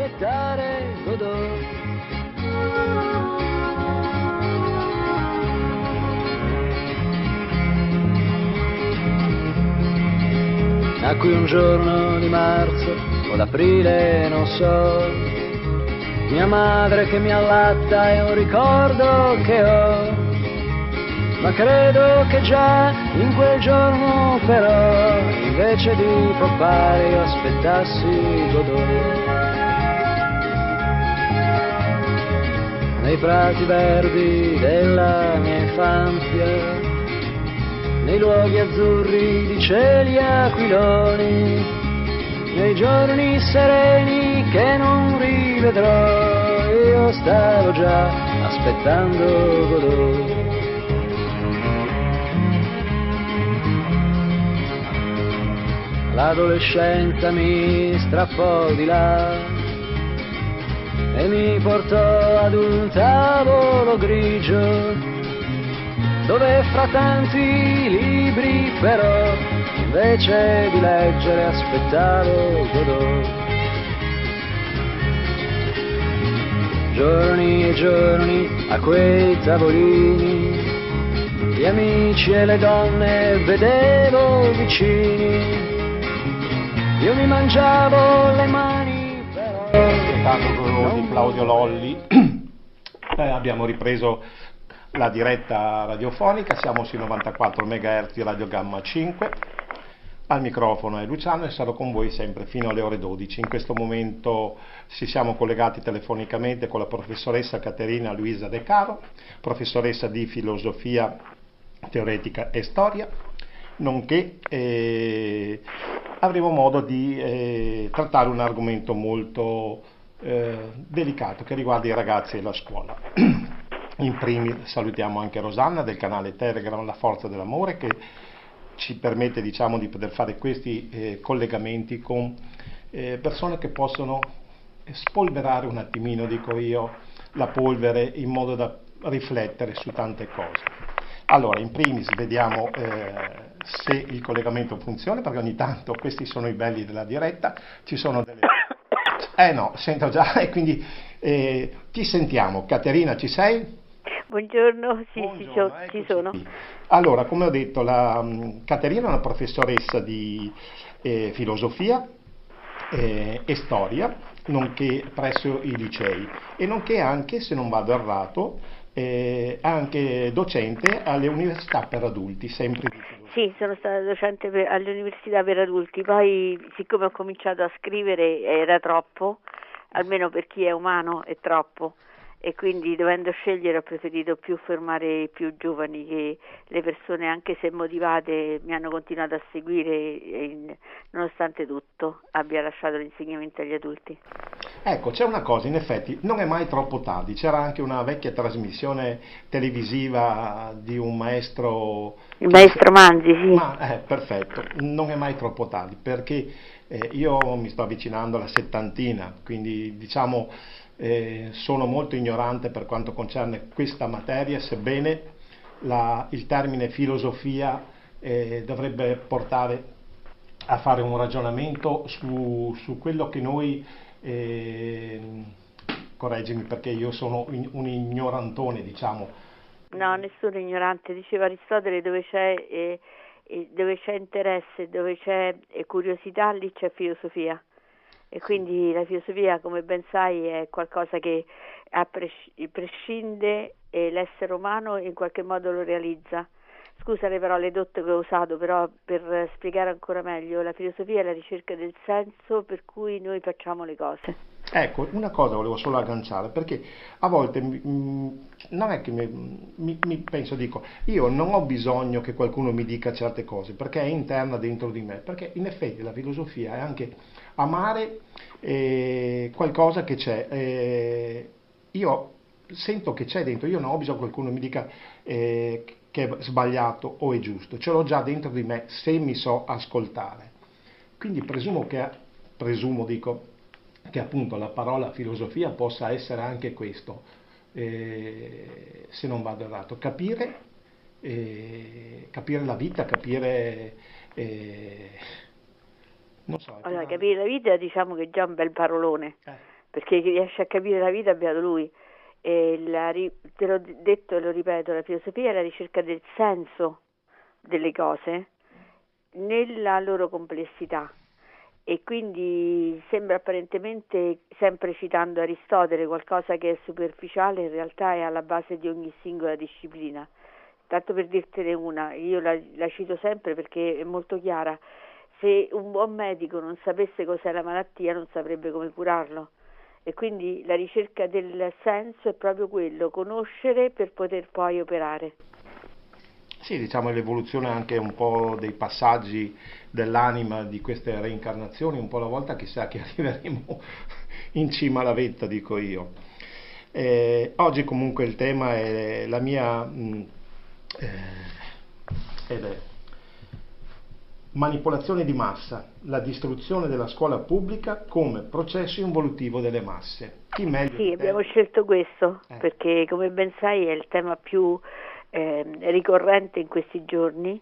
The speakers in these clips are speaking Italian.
aspettare Godot. Nacqui un giorno di marzo o d'aprile, non so, mia madre che mi allatta è un ricordo che ho, ma credo che già in quel giorno però, invece di papà io aspettassi Godot. Nei prati verdi della mia infanzia, nei luoghi azzurri di cieli aquiloni, nei giorni sereni che non rivedrò, io stavo già aspettando Godot. L'adolescenza mi strappò di là e mi portò ad un tavolo grigio, dove fra tanti libri però, invece di leggere aspettavo Godot. Giorni e giorni a quei tavolini, gli amici e le donne vedevo vicini, io mi mangiavo le mani però. Spettacolo di Claudio Lolli. Abbiamo ripreso la diretta radiofonica, siamo sui 94 MHz di Radio Gamma 5, al microfono è Luciano e sarò con voi sempre fino alle ore 12. In questo momento ci siamo collegati telefonicamente con la professoressa Caterina Luisa De Caro, professoressa di filosofia teoretica e storia, nonché avremo modo di trattare un argomento molto delicato che riguarda i ragazzi e la scuola. In primis salutiamo anche Rosanna del canale Telegram La Forza dell'Amore, che ci permette, diciamo, di poter fare questi collegamenti con persone che possono spolverare un attimino, dico io, la polvere in modo da riflettere su tante cose. Allora, in primis vediamo se il collegamento funziona, perché ogni tanto questi sono i belli della diretta, ci sono delle... no, sento già, e quindi ti sentiamo. Caterina, ci sei? Buongiorno, sì, Buongiorno, ci sono. Qui. Allora, come ho detto, la Caterina è una professoressa di filosofia e storia, nonché presso i licei, e nonché anche, se non vado errato, anche docente alle università per adulti, sempre di filosofia. Sì, sono stata docente alle università per adulti, poi siccome ho cominciato a scrivere era troppo, almeno per chi è umano è troppo, e quindi dovendo scegliere ho preferito più fermare i più giovani, che le persone, anche se motivate, mi hanno continuato a seguire e nonostante tutto abbia lasciato l'insegnamento agli adulti. Ecco, c'è una cosa, in effetti, non è mai troppo tardi. C'era anche una vecchia trasmissione televisiva di un maestro... Il maestro Manzi, sì. Perfetto, non è mai troppo tardi, perché io mi sto avvicinando alla settantina, quindi diciamo sono molto ignorante per quanto concerne questa materia, sebbene il termine filosofia dovrebbe portare a fare un ragionamento su quello che noi... correggimi perché io sono un ignorantone, diciamo. No, nessuno è ignorante, diceva Aristotele, dove c'è interesse, dove c'è curiosità, lì c'è filosofia. E quindi la filosofia, come ben sai, è qualcosa che prescinde e l'essere umano in qualche modo lo realizza. Scusa le parole dotte che ho usato, però per spiegare ancora meglio, la filosofia è la ricerca del senso per cui noi facciamo le cose. Ecco, una cosa volevo solo agganciare, perché a volte non è che dico, io non ho bisogno che qualcuno mi dica certe cose, perché è interna dentro di me, perché in effetti la filosofia è anche amare qualcosa che c'è. Io sento che c'è dentro, io non ho bisogno che qualcuno mi dica che è sbagliato o è giusto, ce l'ho già dentro di me se mi so ascoltare. Quindi dico, che appunto la parola filosofia possa essere anche questo, se non vado errato, capire la vita, capire, non so. Allora, capire la vita, diciamo che è già un bel parolone, perché chi riesce a capire la vita è beato lui. E te l'ho detto e lo ripeto, la filosofia è la ricerca del senso delle cose nella loro complessità, e quindi sembra apparentemente, sempre citando Aristotele, qualcosa che è superficiale, in realtà è alla base di ogni singola disciplina. Tanto per dirtene una, io la cito sempre perché è molto chiara: se un buon medico non sapesse cos'è la malattia non saprebbe come curarlo, e quindi la ricerca del senso è proprio quello, conoscere per poter poi operare. Sì, diciamo è l'evoluzione anche un po' dei passaggi dell'anima di queste reincarnazioni, un po' alla volta, chissà che arriveremo in cima alla vetta, dico io. Oggi comunque il tema è la mia ed è manipolazione di massa, la distruzione della scuola pubblica come processo involutivo delle masse. Chi meglio Sì, di te? abbiamo scelto questo perché, come ben sai, è il tema più ricorrente in questi giorni,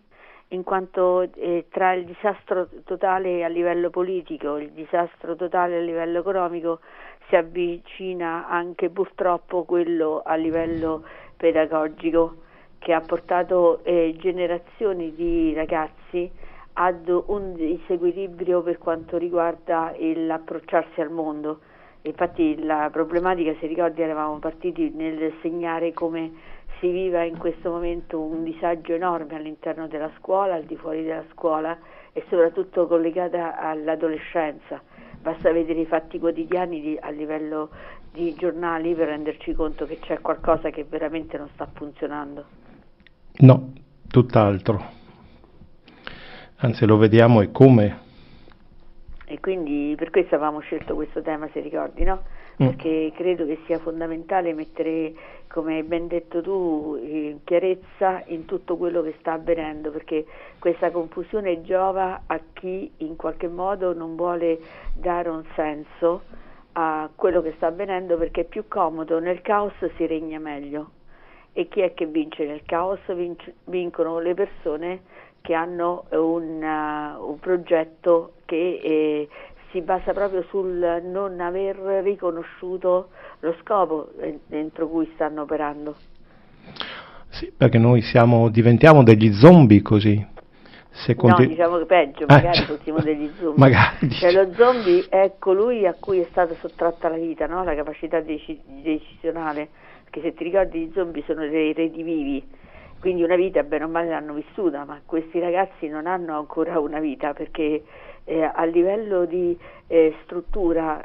in quanto tra il disastro totale a livello politico, il disastro totale a livello economico, si avvicina anche purtroppo quello a livello pedagogico, che ha portato generazioni di ragazzi ad un disequilibrio per quanto riguarda l'approcciarsi al mondo. Infatti la problematica, se ricordi, eravamo partiti nel segnare come si viva in questo momento un disagio enorme all'interno della scuola, al di fuori della scuola, e soprattutto collegata all'adolescenza. Basta vedere i fatti quotidiani a livello di giornali per renderci conto che c'è qualcosa che veramente non sta funzionando. No, tutt'altro. Anzi, lo vediamo e come. E quindi per questo avevamo scelto questo tema, se ricordi, no? Perché credo che sia fondamentale mettere, come hai ben detto tu, chiarezza in tutto quello che sta avvenendo, perché questa confusione giova a chi in qualche modo non vuole dare un senso a quello che sta avvenendo, perché è più comodo, nel caos si regna meglio. E chi è che vince nel caos? Vincono le persone che hanno un progetto che si basa proprio sul non aver riconosciuto lo scopo dentro cui stanno operando. Sì, perché noi diventiamo degli zombie così. No, diciamo che peggio, magari fossimo degli zombie. Magari. Cioè, lo zombie è colui a cui è stata sottratta la vita, no? La capacità decisionale, perché se ti ricordi gli zombie sono dei redivivi, quindi una vita bene o male l'hanno vissuta, ma questi ragazzi non hanno ancora una vita, perché a livello di struttura,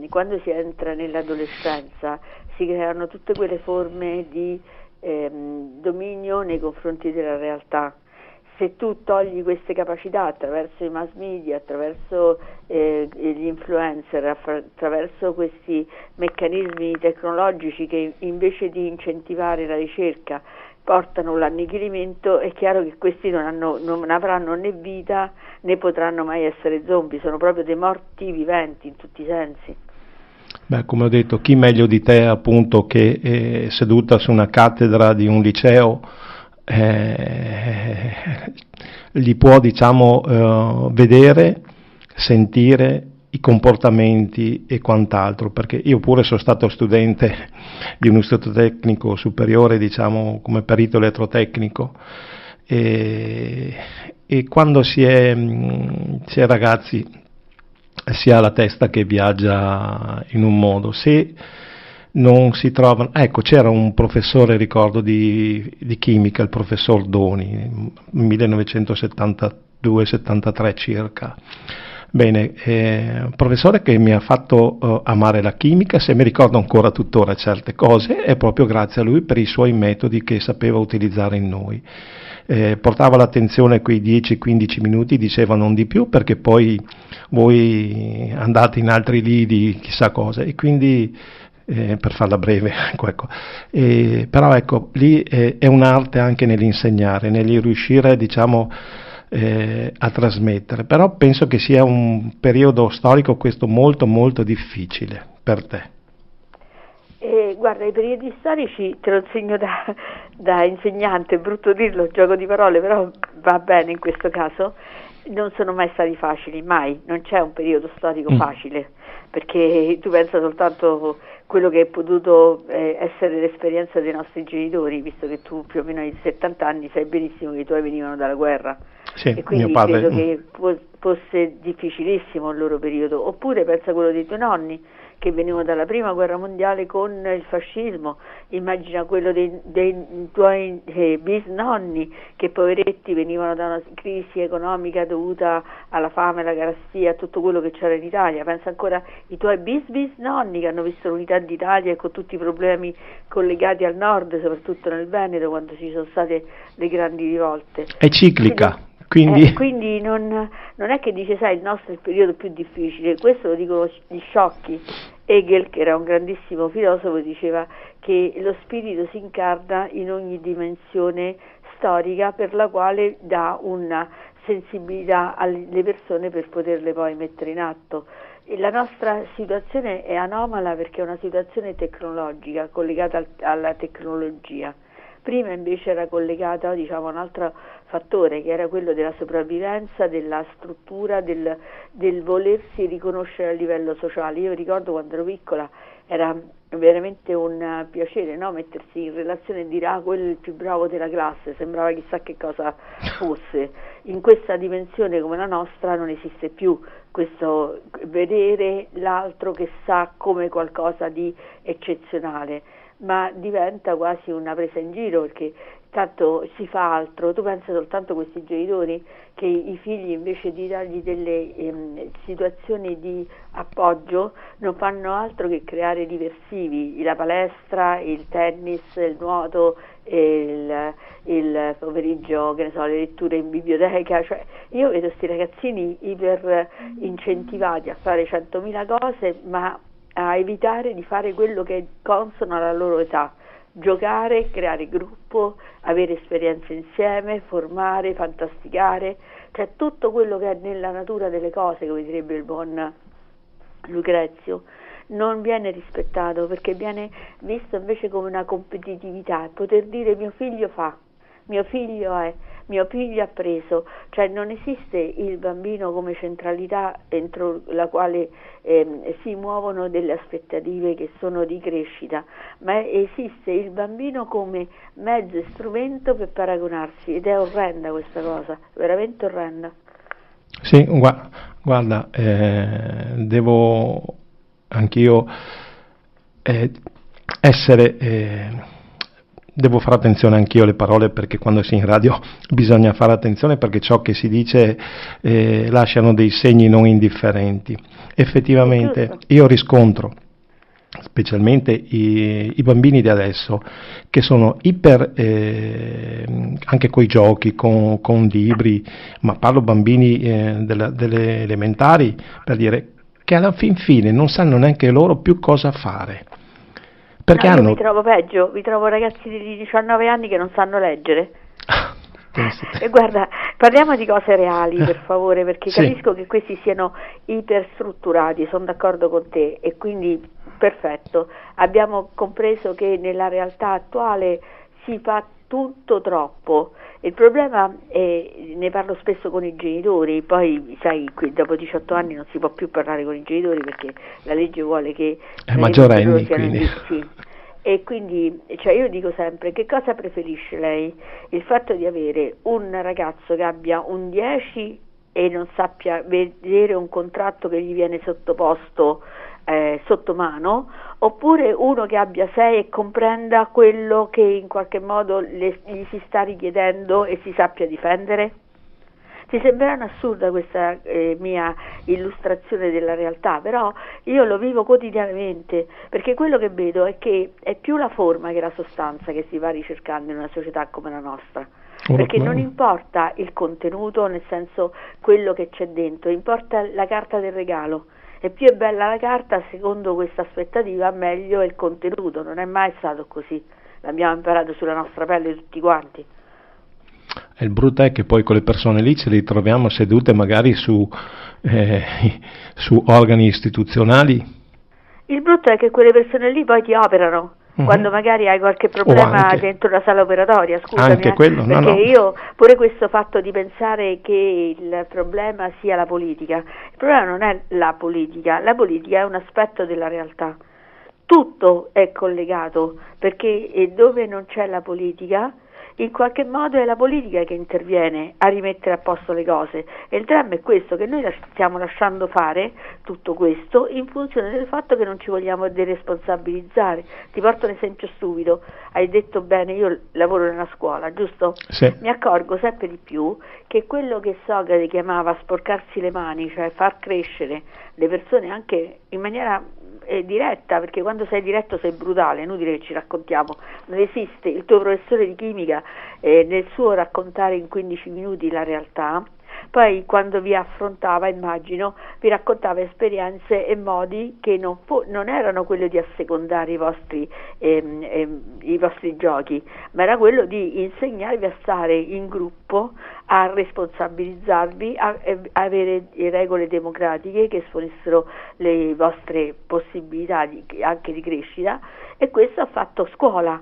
quando si entra nell'adolescenza si creano tutte quelle forme di dominio nei confronti della realtà. Se tu togli queste capacità attraverso i mass media, attraverso gli influencer, attraverso questi meccanismi tecnologici che invece di incentivare la ricerca portano l'annichilimento, è chiaro che questi non avranno né vita né potranno mai essere zombie, sono proprio dei morti viventi in tutti i sensi. Beh, come ho detto, chi meglio di te, appunto, che è seduta su una cattedra di un liceo li può, diciamo, vedere, sentire i comportamenti e quant'altro, perché io pure sono stato studente di un istituto tecnico superiore, diciamo, come perito elettrotecnico, e quando si è ragazzi si ha la testa che viaggia in un modo. Se non si trovano, ecco, c'era un professore, ricordo, di chimica, il professor Doni, 1972-73 circa. Bene, un professore che mi ha fatto amare la chimica, se mi ricordo ancora tuttora certe cose, è proprio grazie a lui, per i suoi metodi che sapeva utilizzare in noi. Portava l'attenzione quei 10-15 minuti, diceva non di più, perché poi voi andate in altri lidi, chissà cosa, e quindi per farla breve, ecco. Però ecco, lì è un'arte anche nell'insegnare, nel riuscire, diciamo, a trasmettere, però penso che sia un periodo storico questo molto molto difficile per te. Guarda, i periodi storici te lo insegno da insegnante, è brutto dirlo, gioco di parole, però va bene in questo caso. non sono mai stati facili, mai, non c'è un periodo storico facile, perché tu pensa soltanto quello che è potuto essere l'esperienza dei nostri genitori, visto che tu più o meno hai 70 anni, sai benissimo che i tuoi venivano dalla guerra, Sì, e quindi mio padre. credo che fosse difficilissimo il loro periodo. Oppure pensa a quello dei tuoi nonni, che venivano dalla prima guerra mondiale con il fascismo, immagina quello dei tuoi bisnonni, che poveretti venivano da una crisi economica dovuta alla fame, alla carestia, a tutto quello che c'era in Italia. Pensa ancora ai tuoi bisnonni che hanno visto l'unità d'Italia e con tutti i problemi collegati al nord, soprattutto nel Veneto, quando ci sono state le grandi rivolte. È ciclica. Quindi non è che dice, sai, il nostro è il periodo più difficile, questo lo dicono gli sciocchi. Hegel, che era un grandissimo filosofo, diceva che lo spirito si incarna in ogni dimensione storica, per la quale dà una sensibilità alle persone per poterle poi mettere in atto. E la nostra situazione è anomala perché è una situazione tecnologica, collegata alla tecnologia. Prima invece era collegata, diciamo, a un altro fattore, che era quello della sopravvivenza, della struttura, del volersi riconoscere a livello sociale. Io ricordo quando ero piccola era veramente un piacere, no? Mettersi in relazione e dire quello è il più bravo della classe, sembrava chissà che cosa fosse. In questa dimensione come la nostra non esiste più questo vedere l'altro che sa come qualcosa di eccezionale, ma diventa quasi una presa in giro, perché tanto si fa altro. Tu pensa soltanto a questi genitori che i figli, invece di dargli delle situazioni di appoggio, non fanno altro che creare diversivi, la palestra, il tennis, il nuoto, il pomeriggio, che ne so, le letture in biblioteca. Cioè, io vedo questi ragazzini iper incentivati a fare 100.000 cose, ma a evitare di fare quello che è consono alla loro età: giocare, creare gruppo, avere esperienze insieme, formare, fantasticare, cioè tutto quello che è nella natura delle cose, come direbbe il buon Lucrezio, non viene rispettato, perché viene visto invece come una competitività, poter dire mio figlio fa, mio figlio ha preso, cioè non esiste il bambino come centralità entro la quale si muovono delle aspettative che sono di crescita, ma esiste il bambino come mezzo e strumento per paragonarsi, ed è orrenda questa cosa, veramente orrenda. Sì, guarda, devo anch'io devo fare attenzione anch'io alle parole, perché quando si è in radio bisogna fare attenzione, perché ciò che si dice lasciano dei segni non indifferenti. Effettivamente io riscontro, specialmente i bambini di adesso, che sono iper, anche coi giochi, con libri, ma parlo bambini delle elementari, per dire che alla fin fine non sanno neanche loro più cosa fare. Perché io mi trovo peggio, mi trovo ragazzi di 19 anni che non sanno leggere. E guarda, parliamo di cose reali, per favore, perché capisco che questi siano iperstrutturati, sono d'accordo con te, e quindi perfetto, abbiamo compreso che nella realtà attuale si fa tutto troppo. Il problema è, ne parlo spesso con i genitori, poi sai, qui dopo 18 anni non si può più parlare con i genitori perché la legge vuole che maggiorenni, siano sì. E quindi, cioè, io dico sempre, che cosa preferisce lei? Il fatto di avere un ragazzo che abbia un 10 e non sappia vedere un contratto che gli viene sottoposto sotto mano, oppure uno che abbia 6 e comprenda quello che in qualche modo gli si sta richiedendo e si sappia difendere? Ti sembrerà assurda questa mia illustrazione della realtà, però io lo vivo quotidianamente, perché quello che vedo è che è più la forma che la sostanza che si va ricercando in una società come la nostra, perché non importa il contenuto, nel senso quello che c'è dentro, importa la carta del regalo, e più è bella la carta, secondo questa aspettativa, meglio è il contenuto. Non è mai stato così, l'abbiamo imparato sulla nostra pelle tutti quanti. E il brutto è che poi quelle persone lì ce le troviamo sedute magari su organi istituzionali. Il brutto è che quelle persone lì poi ti operano, quando magari hai qualche problema dentro la sala operatoria, scusami, anche quello, perché io pure questo fatto di pensare che il problema sia la politica, il problema non è la politica è un aspetto della realtà, tutto è collegato, perché dove non c'è la politica, in qualche modo è la politica che interviene a rimettere a posto le cose, e il dramma è questo, che noi stiamo lasciando fare tutto questo in funzione del fatto che non ci vogliamo deresponsabilizzare. Ti porto un esempio stupido, hai detto bene, io lavoro nella scuola, giusto? Sì. Mi accorgo sempre di più che quello che Socrate chiamava sporcarsi le mani, cioè far crescere le persone anche in maniera diretta, perché quando sei diretto sei brutale, è inutile che ci raccontiamo, non esiste. Il tuo professore di chimica nel suo raccontare in 15 minuti la realtà, poi quando vi affrontava, immagino, vi raccontava esperienze e modi che non erano quello di assecondare i vostri giochi, ma era quello di insegnarvi a stare in gruppo, a responsabilizzarvi, a avere regole democratiche che esponessero le vostre possibilità anche di crescita, e questo ha fatto scuola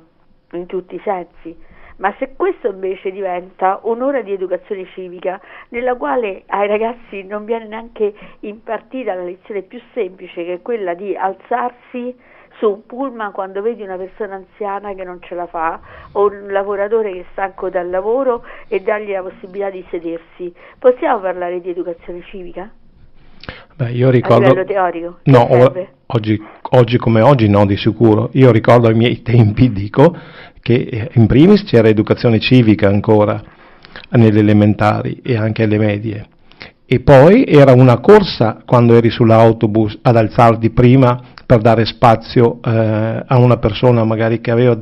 in tutti i sensi. Ma se questo invece diventa un'ora di educazione civica nella quale ai ragazzi non viene neanche impartita la lezione più semplice, che è quella di alzarsi su un pullman quando vedi una persona anziana che non ce la fa, o un lavoratore che è stanco dal lavoro, e dargli la possibilità di sedersi, possiamo parlare di educazione civica? Beh, io ricordo, a livello teorico? no, oggi come oggi no, di sicuro. Io ricordo ai miei tempi, dico, che in primis c'era educazione civica ancora nelle elementari e anche alle medie, e poi era una corsa quando eri sull'autobus ad alzarti prima per dare spazio a una persona magari che aveva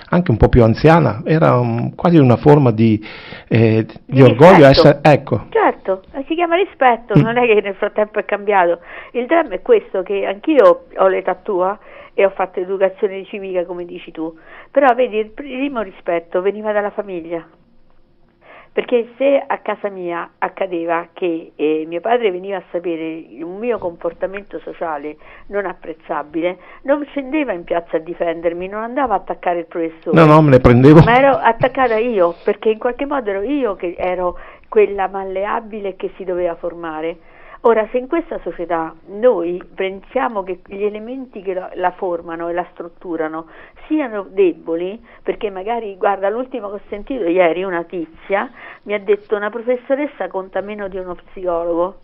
anche un po' più anziana, era quasi una forma di orgoglio essere, ecco. Certo, si chiama rispetto, non è che nel frattempo è cambiato. Il dramma è questo, che anch'io ho l'età tua e ho fatto educazione civica come dici tu, però vedi, il primo rispetto veniva dalla famiglia. Perché se a casa mia accadeva che mio padre veniva a sapere un mio comportamento sociale non apprezzabile, non scendeva in piazza a difendermi, non andava a attaccare il professore. No, me le prendevo. Ma ero attaccata io, perché in qualche modo ero io che ero quella malleabile che si doveva formare. Ora, se in questa società noi pensiamo che gli elementi che la formano e la strutturano siano deboli, perché magari, guarda, l'ultimo che ho sentito ieri, una tizia mi ha detto: una professoressa conta meno di uno psicologo,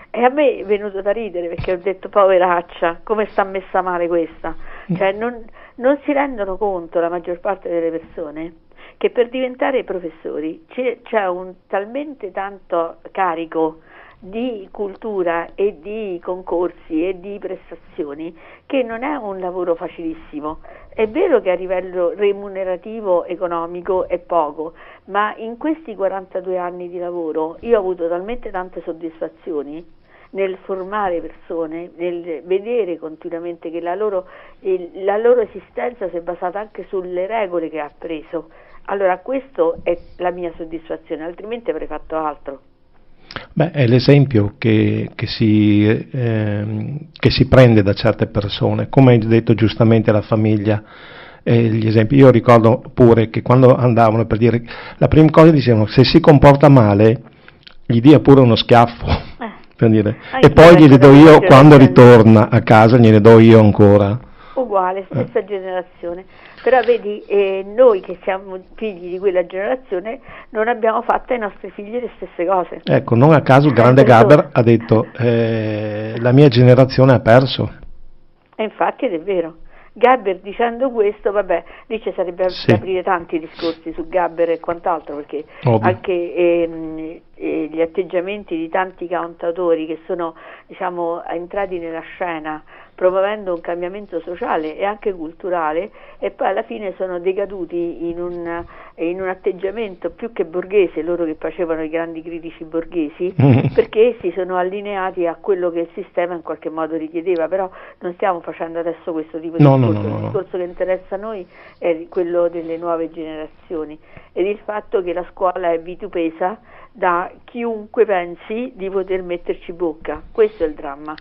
e a me è venuto da ridere, perché ho detto: poveraccia, come sta messa male questa. Cioè non si rendono conto, la maggior parte delle persone, che per diventare professori c'è un talmente tanto carico di cultura e di concorsi e di prestazioni che non è un lavoro facilissimo. È vero che a livello remunerativo economico è poco, ma in questi 42 anni di lavoro io ho avuto talmente tante soddisfazioni nel formare persone, nel vedere continuamente che la loro esistenza si è basata anche sulle regole che ha preso. Allora questo è la mia soddisfazione, altrimenti avrei fatto altro. Beh, è l'esempio che si prende da certe persone, come hai detto giustamente la famiglia, gli esempi. Io ricordo pure che quando andavano, per dire, la prima cosa dicevano: se si comporta male gli dia pure uno schiaffo, per dire, e poi gliele do io quando ritorna a casa, gliele do io ancora. Uguale, stessa generazione. Però vedi, noi che siamo figli di quella generazione non abbiamo fatto ai nostri figli le stesse cose. Ecco, non a caso il grande Gaber ha detto la mia generazione ha perso. E infatti ed è vero. Gaber, dicendo questo, vabbè, lì ci sarebbe da aprire tanti discorsi su Gaber e quant'altro, perché anche gli atteggiamenti di tanti cantautori che sono, diciamo, entrati nella scena promuovendo un cambiamento sociale e anche culturale, e poi alla fine sono decaduti in un atteggiamento più che borghese, loro che facevano i grandi critici borghesi, perché si sono allineati a quello che il sistema in qualche modo richiedeva. Però non stiamo facendo adesso questo tipo di discorso. Il discorso che interessa a noi è quello delle nuove generazioni ed il fatto che la scuola è vitupesa da chiunque pensi di poter metterci bocca. Questo è il dramma.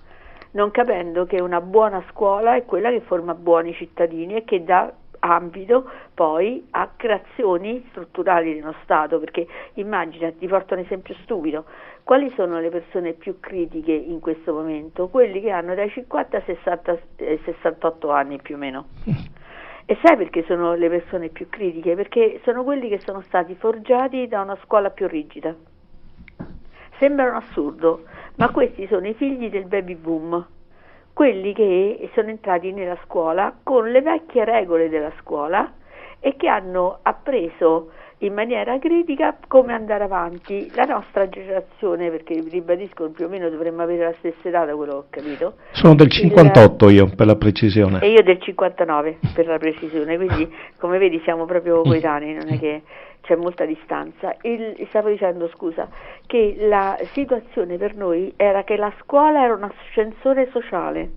non capendo che una buona scuola è quella che forma buoni cittadini e che dà ambito poi a creazioni strutturali dello Stato, perché immagina, ti porto un esempio stupido, quali sono le persone più critiche in questo momento? Quelli che hanno dai 50 ai 68 anni più o meno. E sai perché sono le persone più critiche? Perché sono quelli che sono stati forgiati da una scuola più rigida. Sembra un assurdo, ma questi sono i figli del baby boom, quelli che sono entrati nella scuola con le vecchie regole della scuola e che hanno appreso in maniera critica come andare avanti. La nostra generazione, perché ribadisco più o meno dovremmo avere la stessa età da quello che ho capito. Sono del 58 io, per la precisione. E io del 59 per la precisione, quindi come vedi siamo proprio coetanei, non è che c'è molta distanza. Stavo dicendo, scusa, che la situazione per noi era che la scuola era un ascensore sociale,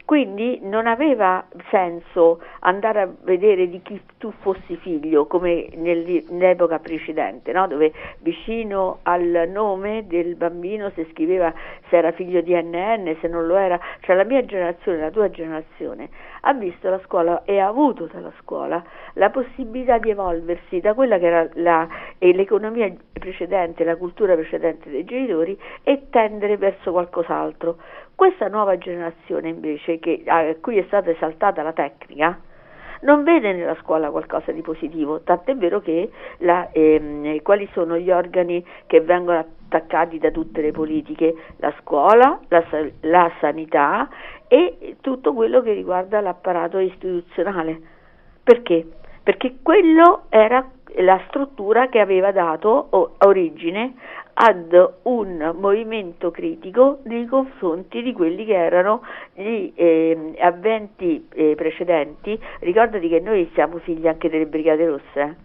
quindi non aveva senso andare a vedere di chi tu fossi figlio, come nell'epoca precedente, no? Dove vicino al nome del bambino si scriveva se era figlio di NN, se non lo era. Cioè la mia generazione, la tua generazione ha visto la scuola e ha avuto dalla scuola la possibilità di evolversi da quella che era l'economia precedente, la cultura precedente dei genitori, e tendere verso qualcos'altro. Questa nuova generazione invece, a cui è stata esaltata la tecnica, non vede nella scuola qualcosa di positivo, tant'è vero che quali sono gli organi che vengono attaccati da tutte le politiche? La scuola, la sanità e tutto quello che riguarda l'apparato istituzionale. Perché? Perché quello era la struttura che aveva dato origine ad un movimento critico nei confronti di quelli che erano gli avventi precedenti. Ricordati che noi siamo figli anche delle Brigate Rosse.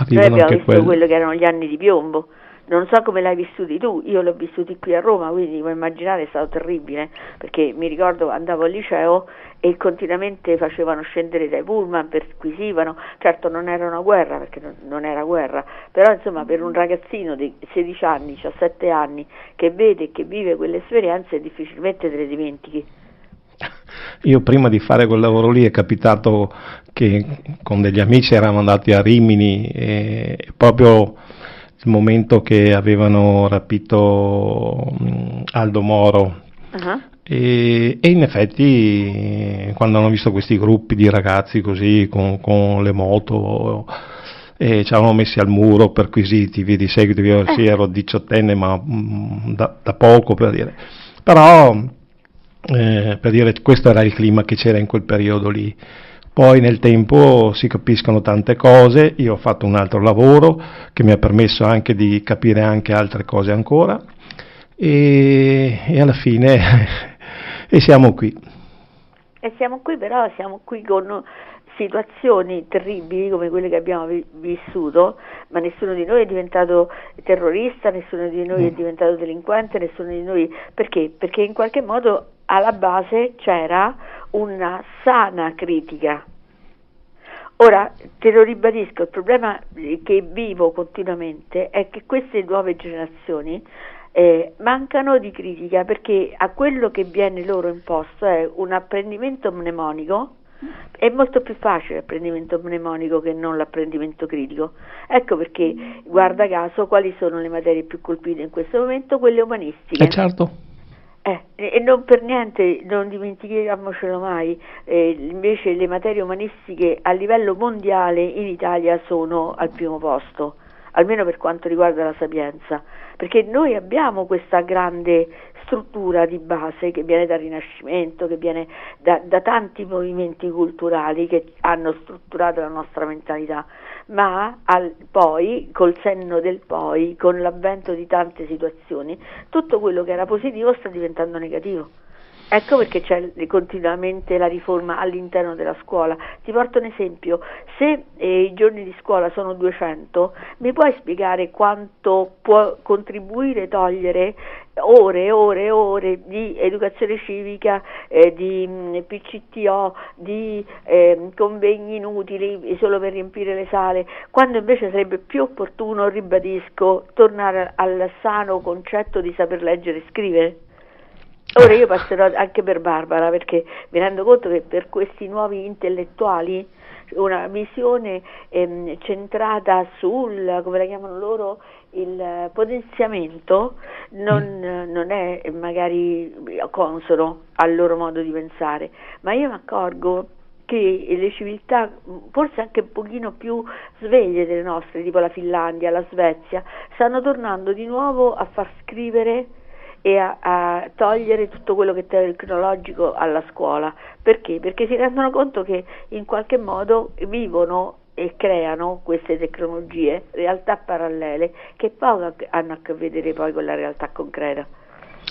Noi abbiamo visto quello che erano gli anni di piombo. Non so come l'hai vissuti tu, io l'ho vissuti qui a Roma, quindi puoi immaginare è stato terribile, perché mi ricordo andavo al liceo e continuamente facevano scendere dai pullman, perquisivano. Certo non era una guerra, perché non era guerra, però insomma per un ragazzino di 16 anni, 17 anni che vede e che vive quelle esperienze difficilmente te le dimentichi. Io prima di fare quel lavoro lì è capitato che con degli amici eravamo andati a Rimini e proprio il momento che avevano rapito Aldo Moro. Uh-huh. E in effetti quando hanno visto questi gruppi di ragazzi così con le moto ci avevano messi al muro, perquisiti, via di seguito, io sì, ero 18enne ma da poco, per dire, però per dire questo era il clima che c'era in quel periodo lì. Poi nel tempo si capiscono tante cose, io ho fatto un altro lavoro che mi ha permesso anche di capire anche altre cose ancora e alla fine e siamo qui. E siamo qui, però siamo qui con situazioni terribili come quelle che abbiamo vissuto, ma nessuno di noi è diventato terrorista, nessuno di noi è diventato delinquente, nessuno di noi... Perché? Perché in qualche modo alla base c'era una sana critica. Ora, te lo ribadisco, il problema che vivo continuamente è che queste nuove generazioni mancano di critica, perché a quello che viene loro imposto è un apprendimento mnemonico. È molto più facile l'apprendimento mnemonico che non l'apprendimento critico. Ecco perché, guarda caso, quali sono le materie più colpite in questo momento? Quelle umanistiche. Certo. E non per niente, non dimentichiamocelo mai, invece le materie umanistiche a livello mondiale in Italia sono al primo posto, almeno per quanto riguarda la Sapienza, perché noi abbiamo questa grande struttura di base che viene dal Rinascimento, che viene da tanti movimenti culturali che hanno strutturato la nostra mentalità, ma poi, col senno del poi, con l'avvento di tante situazioni, tutto quello che era positivo sta diventando negativo. Ecco perché c'è continuamente la riforma all'interno della scuola. Ti porto un esempio: se i giorni di scuola sono 200, mi puoi spiegare quanto può contribuire togliere ore e ore e ore di educazione civica, di PCTO, di convegni inutili solo per riempire le sale, quando invece sarebbe più opportuno, ribadisco, tornare al sano concetto di saper leggere e scrivere? Ora io passerò anche per Barbara, perché mi rendo conto che per questi nuovi intellettuali una visione centrata sul, come la chiamano loro, il potenziamento non è magari consono al loro modo di pensare, ma io mi accorgo che le civiltà forse anche un pochino più sveglie delle nostre, tipo la Finlandia, la Svezia, stanno tornando di nuovo a far scrivere e a togliere tutto quello che è tecnologico alla scuola. Perché? Perché si rendono conto che in qualche modo vivono e creano queste tecnologie, realtà parallele, che poco hanno a che vedere poi con la realtà concreta.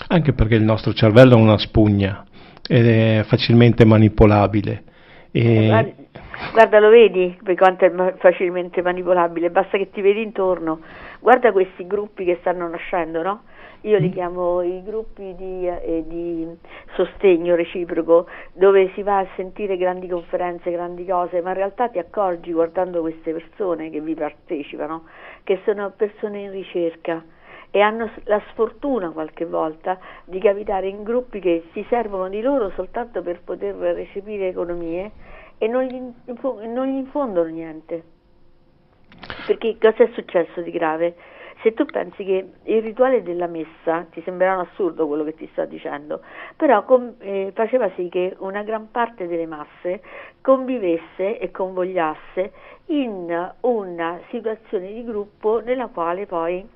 Anche perché il nostro cervello è una spugna ed è facilmente manipolabile. Guarda, lo vedi per quanto è facilmente manipolabile, basta che ti vedi intorno, guarda questi gruppi che stanno nascendo, no? Io li chiamo i gruppi di sostegno reciproco, dove si va a sentire grandi conferenze, grandi cose, ma in realtà ti accorgi guardando queste persone che vi partecipano, che sono persone in ricerca e hanno la sfortuna qualche volta di capitare in gruppi che si servono di loro soltanto per poter recepire economie e non gli infondono niente. Perché cosa è successo di grave? Se tu pensi che il rituale della messa, ti sembrerà un assurdo quello che ti sto dicendo, però faceva sì che una gran parte delle masse convivesse e convogliasse in una situazione di gruppo nella quale poi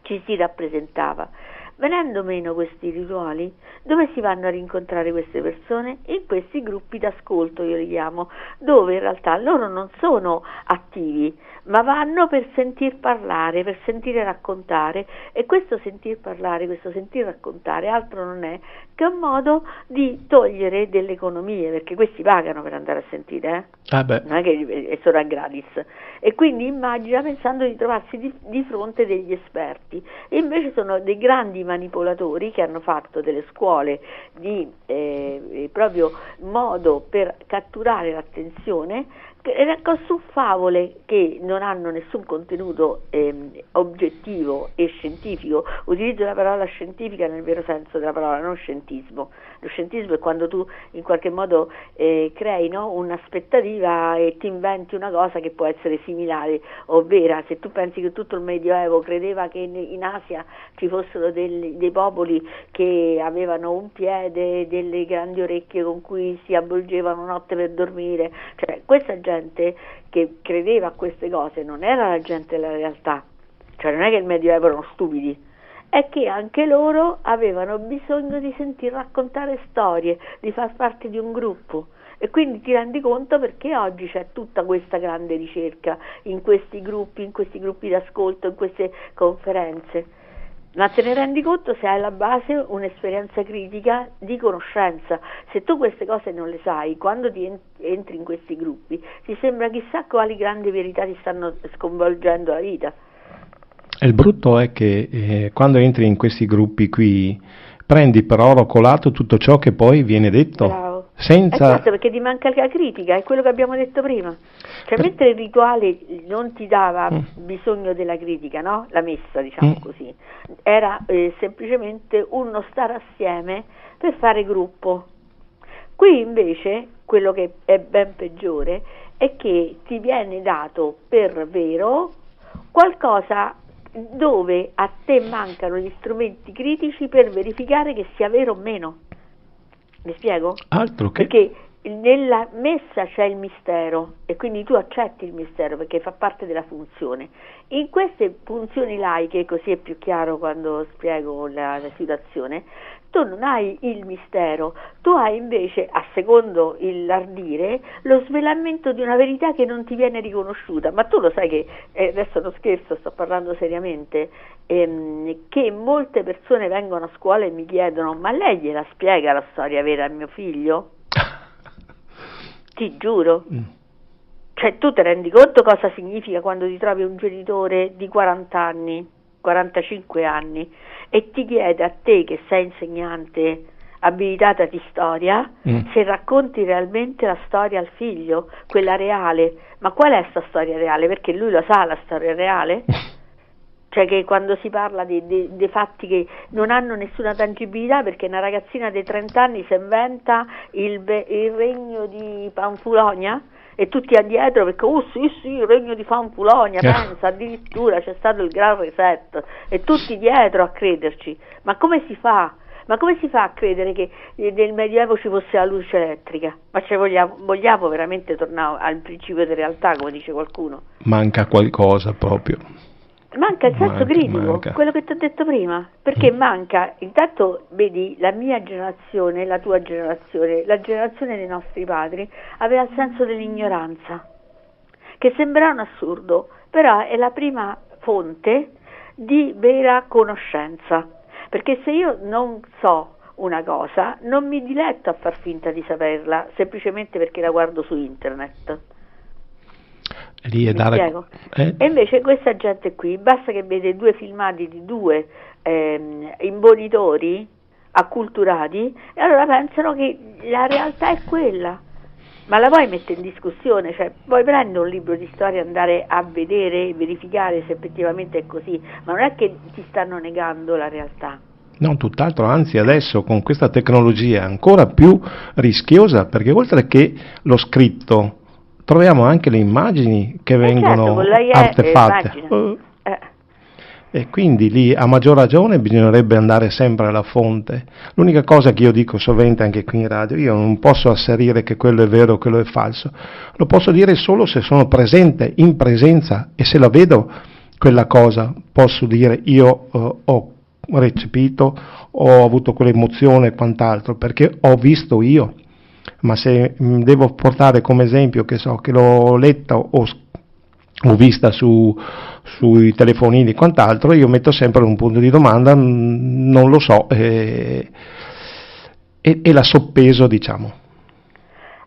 ci si rappresentava. Venendo meno questi rituali, dove si vanno a rincontrare queste persone? In questi gruppi d'ascolto, io li chiamo, dove in realtà loro non sono attivi, ma vanno per sentir parlare, per sentire raccontare, e questo sentir parlare, questo sentir raccontare altro non è che un modo di togliere delle economie, perché questi pagano per andare a sentire, non è che sono a gratis, e quindi immagina pensando di trovarsi di fronte degli esperti, e invece sono dei grandi manipolatori che hanno fatto delle scuole di proprio modo per catturare l'attenzione su favole che non hanno nessun contenuto oggettivo e scientifico. Utilizzo la parola scientifica nel vero senso della parola, non scientismo. Lo scientismo è quando tu in qualche modo crei, no, un'aspettativa e ti inventi una cosa che può essere similare o vera. Se tu pensi che tutto il Medioevo credeva che in Asia ci fossero dei popoli che avevano un piede, delle grandi orecchie con cui si avvolgevano notte per dormire, cioè questa gente che credeva a queste cose non era la gente della realtà, cioè non è che il Medioevo erano stupidi, è che anche loro avevano bisogno di sentir raccontare storie, di far parte di un gruppo, e quindi ti rendi conto perché oggi c'è tutta questa grande ricerca in questi gruppi d'ascolto, in queste conferenze. Ma te ne rendi conto se hai alla base un'esperienza critica di conoscenza. Se tu queste cose non le sai, quando ti entri in questi gruppi ti sembra chissà quali grandi verità ti stanno sconvolgendo la vita. E il brutto è che quando entri in questi gruppi qui prendi per oro colato tutto ciò che poi viene detto. Bravo. Senza... Esatto, perché ti manca la critica, è quello che abbiamo detto prima. Cioè, mentre il rituale non ti dava bisogno della critica, no? La messa, diciamo così, era semplicemente uno stare assieme per fare gruppo. Qui invece, quello che è ben peggiore, è che ti viene dato per vero qualcosa dove a te mancano gli strumenti critici per verificare che sia vero o meno. Mi spiego? Altro che... Perché nella messa c'è il mistero e quindi tu accetti il mistero perché fa parte della funzione. In queste funzioni laiche, così è più chiaro quando spiego la situazione, tu non hai il mistero, tu hai invece, a secondo l'ardire, lo svelamento di una verità che non ti viene riconosciuta. Ma tu lo sai che, adesso non scherzo, sto parlando seriamente, che molte persone vengono a scuola e mi chiedono: ma lei gliela spiega la storia vera a mio figlio? Ti giuro. Cioè, tu ti rendi conto cosa significa quando ti trovi un genitore di 40 anni, 45 anni, e ti chiede a te, che sei insegnante abilitata di storia, se racconti realmente la storia al figlio, quella reale. Ma qual è sta storia reale? Perché lui lo sa la storia reale? Cioè che quando si parla dei fatti che non hanno nessuna tangibilità, perché una ragazzina di 30 anni si inventa il regno di Panfulonia e tutti addietro perché sì, il regno di Panfulonia, pensa, addirittura c'è stato il gran reset e tutti dietro a crederci. Ma come si fa? Ma come si fa a credere che nel Medioevo ci fosse la luce elettrica? Ma vogliamo veramente tornare al principio di realtà, come dice qualcuno? Manca qualcosa proprio. Manca il senso critico, quello che ti ho detto prima, perché manca, intanto vedi, la mia generazione, la tua generazione, la generazione dei nostri padri aveva il senso dell'ignoranza, che sembra un assurdo, però è la prima fonte di vera conoscenza, perché se io non so una cosa, non mi diletto a far finta di saperla, semplicemente perché la guardo su internet. Spiego? E invece questa gente qui basta che vede 2 filmati di 2 imbonitori acculturati e allora pensano che la realtà è quella, ma la vuoi mettere in discussione? Cioè vuoi prendere un libro di storia e andare a vedere e verificare se effettivamente è così, ma non è che ti stanno negando la realtà. No, tutt'altro, anzi adesso con questa tecnologia è ancora più rischiosa, perché oltre che lo scritto troviamo anche le immagini che vengono artefatte. E quindi lì a maggior ragione bisognerebbe andare sempre alla fonte. L'unica cosa che io dico sovente anche qui in radio, io non posso asserire che quello è vero o quello è falso, lo posso dire solo se sono presente, in presenza, e se la vedo quella cosa posso dire io ho recepito, ho avuto quell'emozione e quant'altro, perché ho visto io. Ma se devo portare come esempio che l'ho letta o vista sui telefonini e quant'altro, io metto sempre un punto di domanda, non lo so, e la soppeso, diciamo.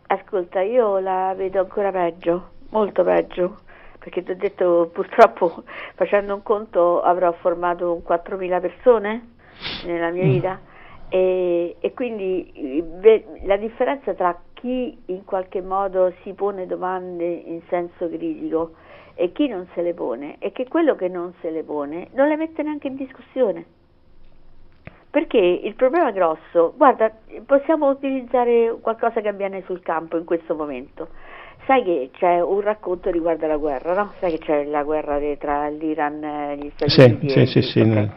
Ascolta, io la vedo ancora peggio, molto peggio, perché ti ho detto, purtroppo facendo un conto avrò formato 4.000 persone nella mia vita. E quindi la differenza tra chi in qualche modo si pone domande in senso critico e chi non se le pone è che quello che non se le pone non le mette neanche in discussione, perché il problema grosso, guarda, possiamo utilizzare qualcosa che avviene sul campo in questo momento. Sai che c'è un racconto riguardo alla guerra, no? Sai che c'è la guerra tra l'Iran e gli Stati Uniti? Sì. Okay.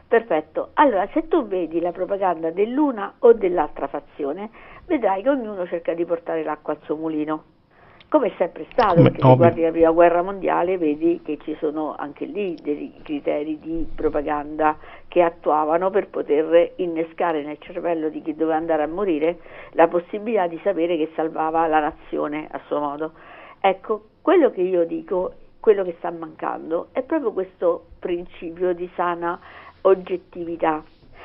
Perfetto, allora se tu vedi la propaganda dell'una o dell'altra fazione, vedrai che ognuno cerca di portare l'acqua al suo mulino, come è sempre stato, perché se guardi la prima guerra mondiale vedi che ci sono anche lì dei criteri di propaganda che attuavano per poter innescare nel cervello di chi doveva andare a morire la possibilità di sapere che salvava la nazione a suo modo. Ecco, quello che io dico, quello che sta mancando è proprio questo principio di sana oggettività,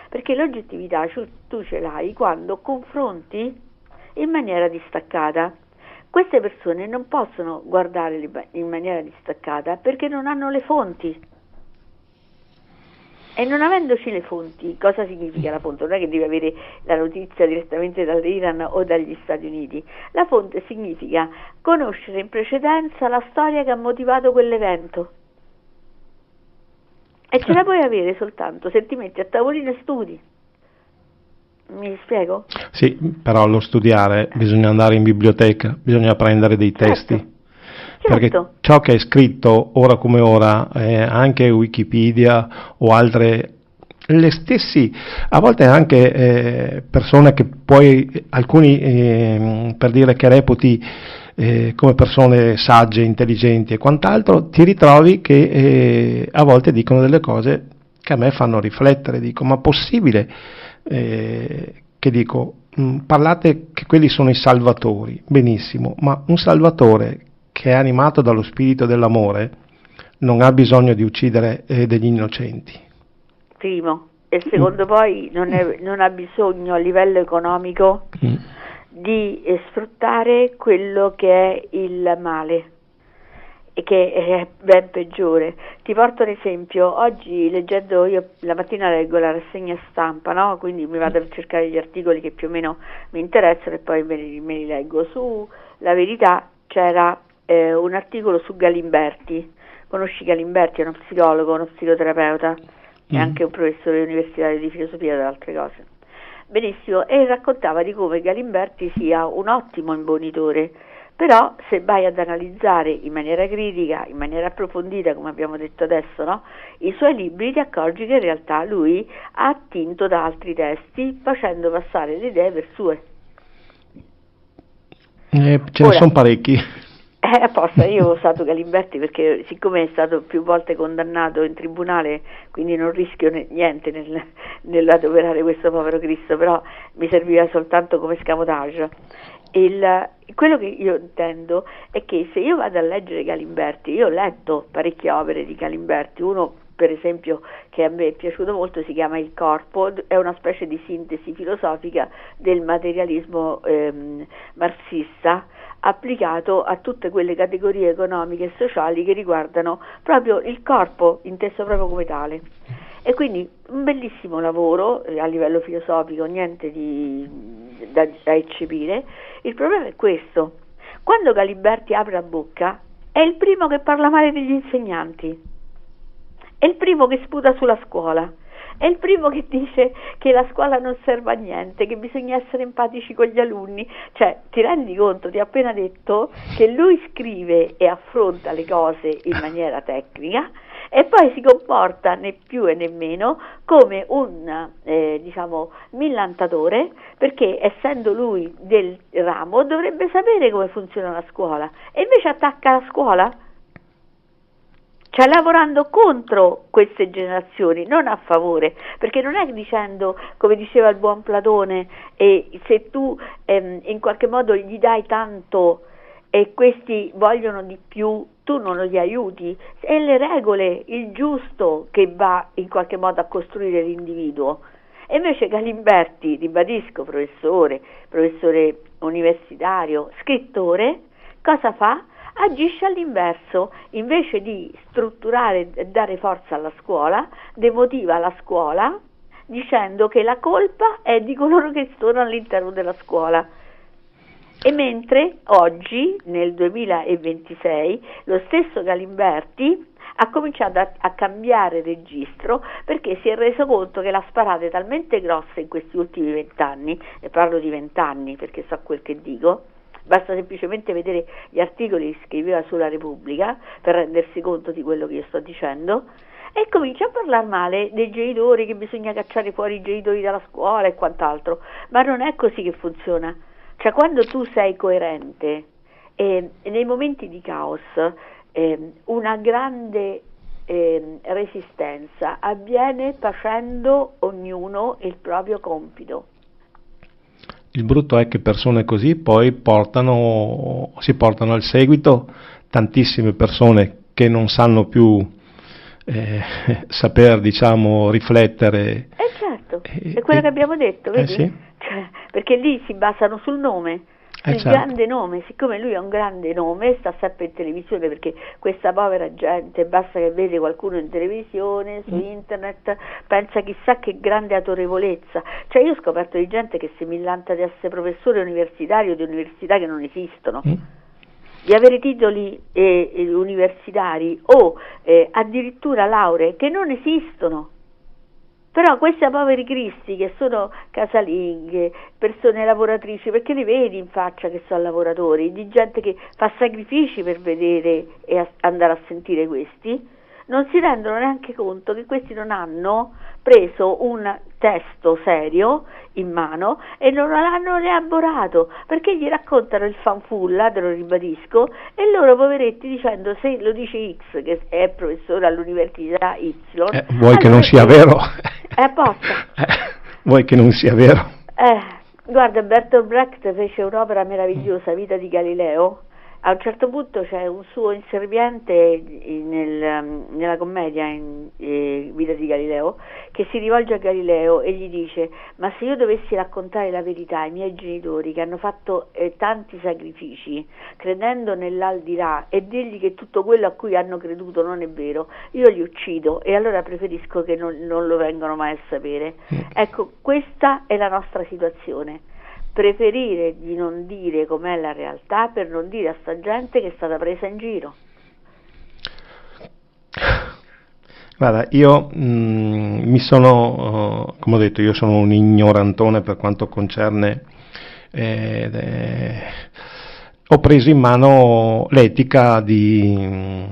perché l'oggettività tu ce l'hai quando confronti in maniera distaccata. Queste persone non possono guardare in maniera distaccata perché non hanno le fonti, e non avendoci le fonti, cosa significa la fonte? Non è che devi avere la notizia direttamente dall'Iran o dagli Stati Uniti, la fonte significa conoscere in precedenza la storia che ha motivato quell'evento. E ce la puoi avere soltanto se ti metti a tavolino e studi. Mi spiego? Sì, però allo studiare bisogna andare in biblioteca, bisogna prendere dei testi. Certo. Perché ciò che è scritto ora come ora, anche Wikipedia o altre, le stessi, a volte anche persone che poi, alcuni per dire che reputi come persone sagge, intelligenti e quant'altro, ti ritrovi che a volte dicono delle cose che a me fanno riflettere, dico, ma possibile che dico, parlate che quelli sono i salvatori, benissimo, ma un salvatore che è animato dallo spirito dell'amore non ha bisogno di uccidere degli innocenti. Primo, e secondo poi non ha bisogno a livello economico di sfruttare quello che è il male e che è ben peggiore. Ti porto un esempio: oggi leggendo, io la mattina leggo la rassegna stampa, no? Quindi mi vado a cercare gli articoli che più o meno mi interessano e poi me li leggo. Su La Verità c'era un articolo su Galimberti, Conosci Galimberti, è uno psicologo, uno psicoterapeuta, è anche un professore universitario di filosofia e di altre cose. Benissimo, e raccontava di come Galimberti sia un ottimo imbonitore, però se vai ad analizzare in maniera critica, in maniera approfondita, come abbiamo detto adesso, no? I suoi libri, ti accorgi che in realtà lui ha attinto da altri testi facendo passare le idee per sue. Ce ne sono parecchi. Apposta, io ho usato Galimberti perché siccome è stato più volte condannato in tribunale, quindi non rischio niente nell'adoperare questo povero Cristo, però mi serviva soltanto come scamotage. Quello che io intendo è che se io vado a leggere Galimberti, io ho letto parecchie opere di Galimberti, uno per esempio che a me è piaciuto molto si chiama Il corpo, è una specie di sintesi filosofica del materialismo marxista applicato a tutte quelle categorie economiche e sociali che riguardano proprio il corpo inteso proprio come tale. E quindi un bellissimo lavoro a livello filosofico, niente da eccepire. Il problema è questo: quando Galimberti apre la bocca è il primo che parla male degli insegnanti, è il primo che sputa sulla scuola, è il primo che dice che la scuola non serve a niente, che bisogna essere empatici con gli alunni. Cioè, ti rendi conto, ti ho appena detto che lui scrive e affronta le cose in maniera tecnica e poi si comporta né più e né meno come un millantatore, perché essendo lui del ramo dovrebbe sapere come funziona la scuola e invece attacca la scuola. Cioè lavorando contro queste generazioni, non a favore, perché non è dicendo, come diceva il buon Platone, se tu in qualche modo gli dai tanto e questi vogliono di più, tu non li aiuti, è le regole, il giusto che va in qualche modo a costruire l'individuo. E invece Galimberti, ribadisco, professore universitario, scrittore, cosa fa? Agisce all'inverso, invece di strutturare e dare forza alla scuola, demotiva la scuola dicendo che la colpa è di coloro che sono all'interno della scuola. E mentre oggi, nel 2026, lo stesso Galimberti ha cominciato a cambiare registro perché si è reso conto che la sparata è talmente grossa in questi ultimi 20 anni, e parlo di 20 anni perché so quel che dico, basta semplicemente vedere gli articoli che scriveva sulla Repubblica per rendersi conto di quello che io sto dicendo, e comincia a parlare male dei genitori, che bisogna cacciare fuori i genitori dalla scuola e quant'altro, ma non è così che funziona. Cioè, quando tu sei coerente nei momenti di caos, una grande resistenza avviene facendo ognuno il proprio compito. Il brutto è che persone così poi si portano al seguito tantissime persone che non sanno più saper, riflettere. Certo, è quello che abbiamo detto, vedi? Sì. Cioè, perché lì si basano sul nome, sul certo. grande nome. Siccome lui ha un grande nome, sta sempre in televisione, perché questa povera gente, basta che vede qualcuno in televisione, su internet, pensa chissà che grande autorevolezza. Cioè, io ho scoperto di gente che si millanta di essere professore universitario di università che non esistono, di avere titoli universitari o addirittura lauree che non esistono. Però questi poveri cristi che sono casalinghe, persone lavoratrici, perché li vedi in faccia che sono lavoratori, di gente che fa sacrifici per vedere e andare a sentire questi, non si rendono neanche conto che questi non hanno preso un testo serio in mano e non l'hanno elaborato, perché gli raccontano il fanfulla, te lo ribadisco, e loro poveretti dicendo se lo dice X che è professore all'università Y, vuoi che non sia vero? È apposta. Vuoi che non sia vero? Guarda, Bertolt Brecht fece un'opera meravigliosa, Vita di Galileo. A un certo punto c'è un suo inserviente nella commedia Vita di Galileo che si rivolge a Galileo e gli dice: ma se io dovessi raccontare la verità ai miei genitori che hanno fatto tanti sacrifici credendo nell'aldilà e dirgli che tutto quello a cui hanno creduto non è vero, io li uccido, e allora preferisco che non lo vengano mai a sapere. Ecco, questa è la nostra situazione. Preferire di non dire com'è la realtà per non dire a sta gente che è stata presa in giro. Guarda, io mi sono, come ho detto, io sono un ignorantone per quanto concerne, ho preso in mano l'etica di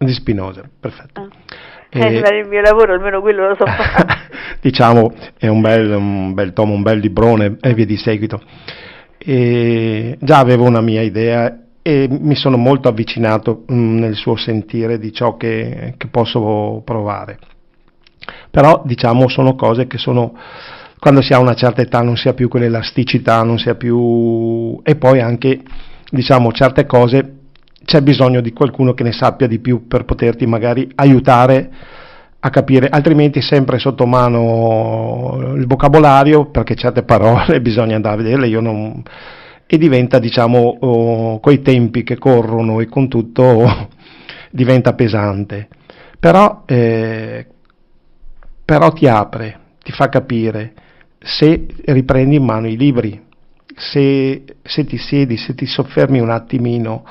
Spinoza, perfetto. Non era il mio lavoro, almeno quello lo so fare. Diciamo, è un bel tomo, un bel librone e via di seguito. E già avevo una mia idea e mi sono molto avvicinato nel suo sentire di ciò che posso provare. Però diciamo sono cose che sono, quando si ha una certa età non si ha più quell'elasticità, non si ha più, e poi anche diciamo certe cose c'è bisogno di qualcuno che ne sappia di più per poterti magari aiutare a capire, altrimenti sempre sotto mano il vocabolario, perché certe parole bisogna andare a vederle, io non, e diventa diciamo coi tempi che corrono e con tutto diventa pesante, però ti apre, ti fa capire, se riprendi in mano i libri, se ti siedi, se ti soffermi un attimino,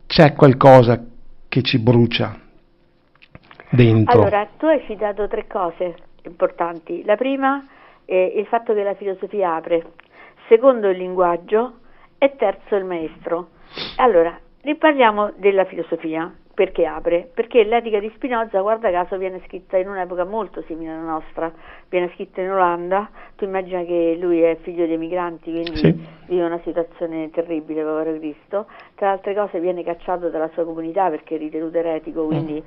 c'è qualcosa che ci brucia dentro. Allora, tu hai citato 3 cose importanti. La prima è il fatto che la filosofia apre, secondo il linguaggio e terzo il maestro. Allora, riparliamo della filosofia. Perché apre? Perché l'etica di Spinoza, guarda caso, viene scritta in un'epoca molto simile alla nostra, viene scritta in Olanda. Tu immagina che lui è figlio di emigranti, quindi Sì. vive una situazione terribile, povero Cristo. Tra le altre cose viene cacciato dalla sua comunità perché è ritenuto eretico, quindi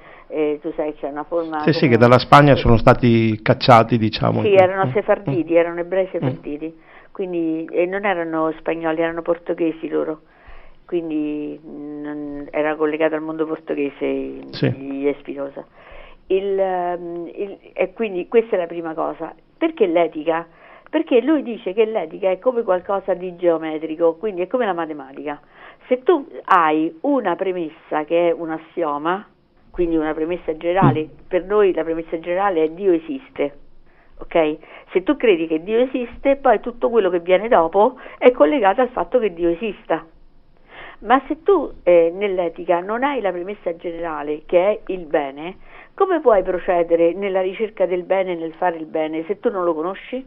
tu sai c'è una forma... Sì, che dalla Spagna sono stati cacciati, diciamo. Sì, erano sefarditi, erano ebrei sefarditi, quindi non erano spagnoli, erano portoghesi loro. Quindi era collegato al mondo portoghese, Sì. gli Spinoza. E quindi questa è la prima cosa. Perché l'etica? Perché lui dice che l'etica è come qualcosa di geometrico, quindi è come la matematica. Se tu hai una premessa che è un assioma, quindi una premessa generale, per noi la premessa generale è Dio esiste. Ok? Se tu credi che Dio esiste, poi tutto quello che viene dopo è collegato al fatto che Dio esista. Ma se tu nell'etica non hai la premessa generale che è il bene, come puoi procedere nella ricerca del bene e nel fare il bene se tu non lo conosci?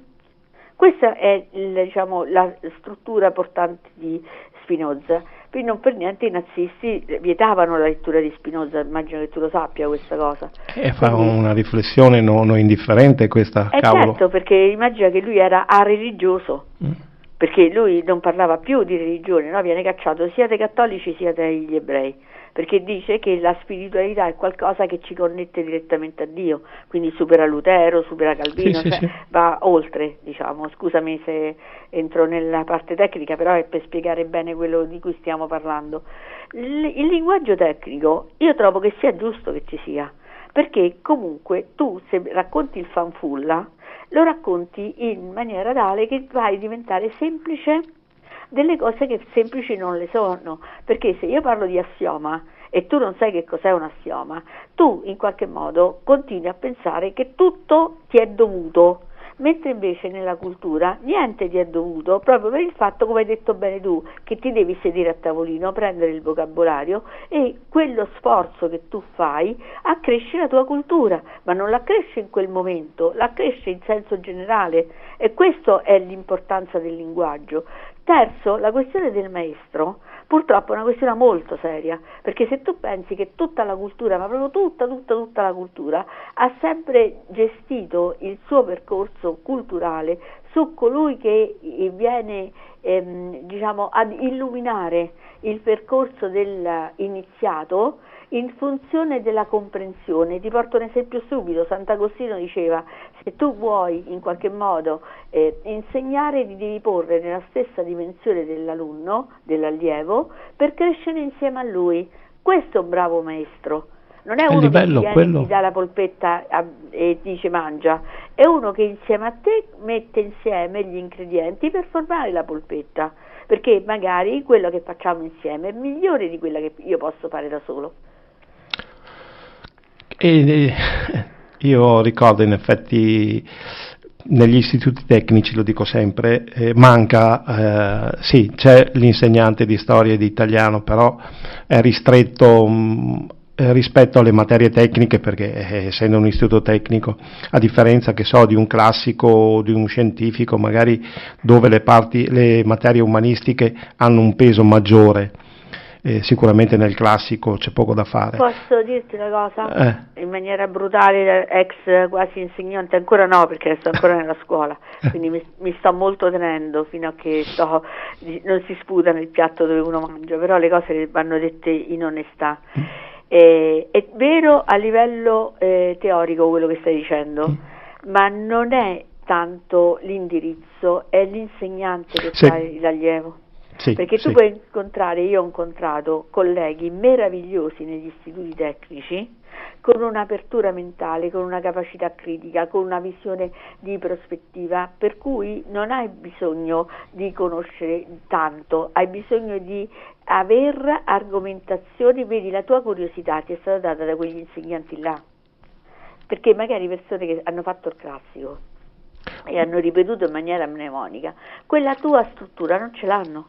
Questa è diciamo, la struttura portante di Spinoza. Quindi non per niente i nazisti vietavano la lettura di Spinoza, immagino che tu lo sappia questa cosa. E fa una riflessione non indifferente questa, cavolo. Certo, perché immagina che lui era religioso. Perché lui non parlava più di religione, no? Viene cacciato sia dai cattolici sia dagli ebrei, perché dice che la spiritualità è qualcosa che ci connette direttamente a Dio, quindi supera Lutero, supera Calvino, sì. va oltre, diciamo. Scusami se entro nella parte tecnica, però è per spiegare bene quello di cui stiamo parlando. Il linguaggio tecnico io trovo che sia giusto che ci sia, perché comunque tu se racconti il fanfulla lo racconti in maniera tale che fai diventare semplice delle cose che semplici non le sono, perché se io parlo di assioma e tu non sai che cos'è un assioma, tu in qualche modo continui a pensare che tutto ti è dovuto, mentre invece nella cultura niente ti è dovuto, proprio per il fatto, come hai detto bene tu, che ti devi sedere a tavolino, prendere il vocabolario e quello sforzo che tu fai accresce la tua cultura, ma non l'accresce in quel momento, l'accresce in senso generale, e questa è l'importanza del linguaggio. Terzo, la questione del maestro purtroppo è una questione molto seria, perché se tu pensi che tutta la cultura, ma proprio tutta la cultura, ha sempre gestito il suo percorso culturale su colui che viene diciamo ad illuminare il percorso dell'iniziato in funzione della comprensione. Ti porto un esempio subito. Sant'Agostino diceva: se tu vuoi in qualche modo insegnare, ti devi porre nella stessa dimensione dell'alunno, dell'allievo, per crescere insieme a lui. Questo è un bravo maestro. Non è uno che ti dà la polpetta e dice mangia, è uno che insieme a te mette insieme gli ingredienti per formare la polpetta, perché magari quello che facciamo insieme è migliore di quella che io posso fare da solo. E io ricordo in effetti negli istituti tecnici, lo dico sempre, manca, sì, c'è l'insegnante di storia e di italiano, però è ristretto rispetto alle materie tecniche, perché essendo un istituto tecnico, a differenza che so di un classico o di un scientifico, magari dove le materie umanistiche hanno un peso maggiore, sicuramente nel classico c'è poco da fare. Posso dirti una cosa? In maniera brutale, ex quasi insegnante, ancora no perché sto ancora nella scuola, quindi mi sto molto tenendo fino a che non si sputa nel piatto dove uno mangia, però le cose vanno dette in onestà. È vero a livello teorico quello che stai dicendo, ma non è tanto l'indirizzo, è l'insegnante che fa il allievo. Sì, perché tu puoi incontrare, io ho incontrato colleghi meravigliosi negli istituti tecnici, con un'apertura mentale, con una capacità critica, con una visione di prospettiva, per cui non hai bisogno di conoscere tanto, hai bisogno di aver argomentazioni, vedi la tua curiosità ti è stata data da quegli insegnanti là, perché magari persone che hanno fatto il classico e hanno ripetuto in maniera mnemonica, quella tua struttura non ce l'hanno.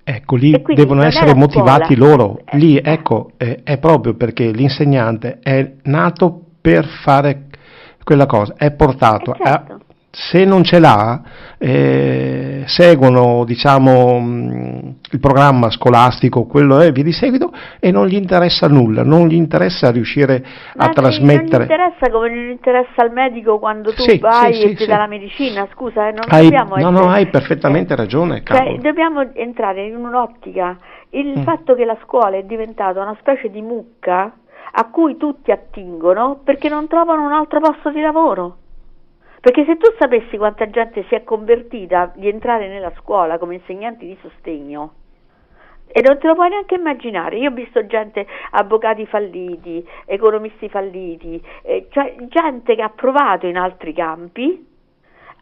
Ecco, lì devono essere motivati loro, lì ecco, è proprio perché l'insegnante è nato per fare quella cosa, è portato, certo. Se non ce l'ha, seguono diciamo il programma scolastico, quello è via di seguito, e non gli interessa nulla, non gli interessa riuscire a trasmettere. Non gli interessa come non interessa al medico quando tu vai e ti dà la medicina, scusa, non dobbiamo hai perfettamente ragione, cioè, dobbiamo entrare in un'ottica, il fatto che la scuola è diventata una specie di mucca a cui tutti attingono perché non trovano un altro posto di lavoro. Perché se tu sapessi quanta gente si è convertita di entrare nella scuola come insegnanti di sostegno, e non te lo puoi neanche immaginare, io ho visto gente, avvocati falliti, economisti falliti, cioè gente che ha provato in altri campi,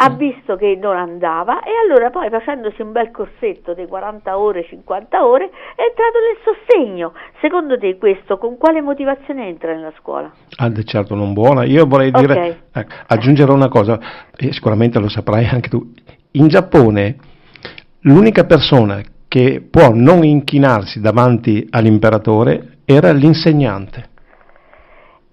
ha visto che non andava e allora poi facendosi un bel corsetto di 40 ore, 50 ore, è entrato nel sostegno. Secondo te questo con quale motivazione entra nella scuola? Certo non buona. Io vorrei dire, aggiungere una cosa, e sicuramente lo saprai anche tu, in Giappone l'unica persona che può non inchinarsi davanti all'imperatore era l'insegnante.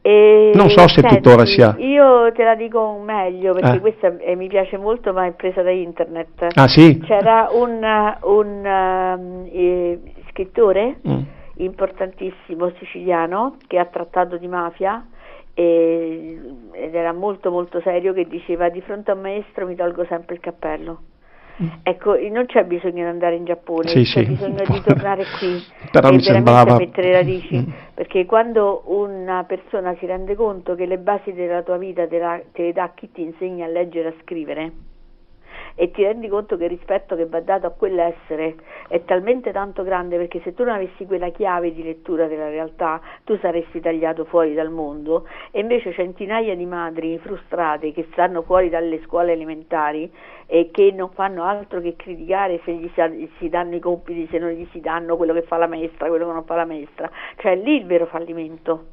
Non so se tuttora sia. Io te la dico meglio perché questa mi piace molto, ma è presa da internet. Ah sì? C'era un scrittore importantissimo siciliano che ha trattato di mafia ed era molto molto serio, che diceva: di fronte a un maestro mi tolgo sempre il cappello. Ecco, non c'è bisogno di andare in Giappone, c'è bisogno di tornare qui però e veramente mettere radici, perché quando una persona si rende conto che le basi della tua vita te le dà chi ti insegna a leggere e a scrivere, e ti rendi conto che il rispetto che va dato a quell'essere è talmente tanto grande, perché se tu non avessi quella chiave di lettura della realtà tu saresti tagliato fuori dal mondo, e invece centinaia di madri frustrate che stanno fuori dalle scuole elementari e che non fanno altro che criticare se gli si danno i compiti, se non gli si danno quello che fa la maestra, quello che non fa la maestra, cioè lì il vero fallimento.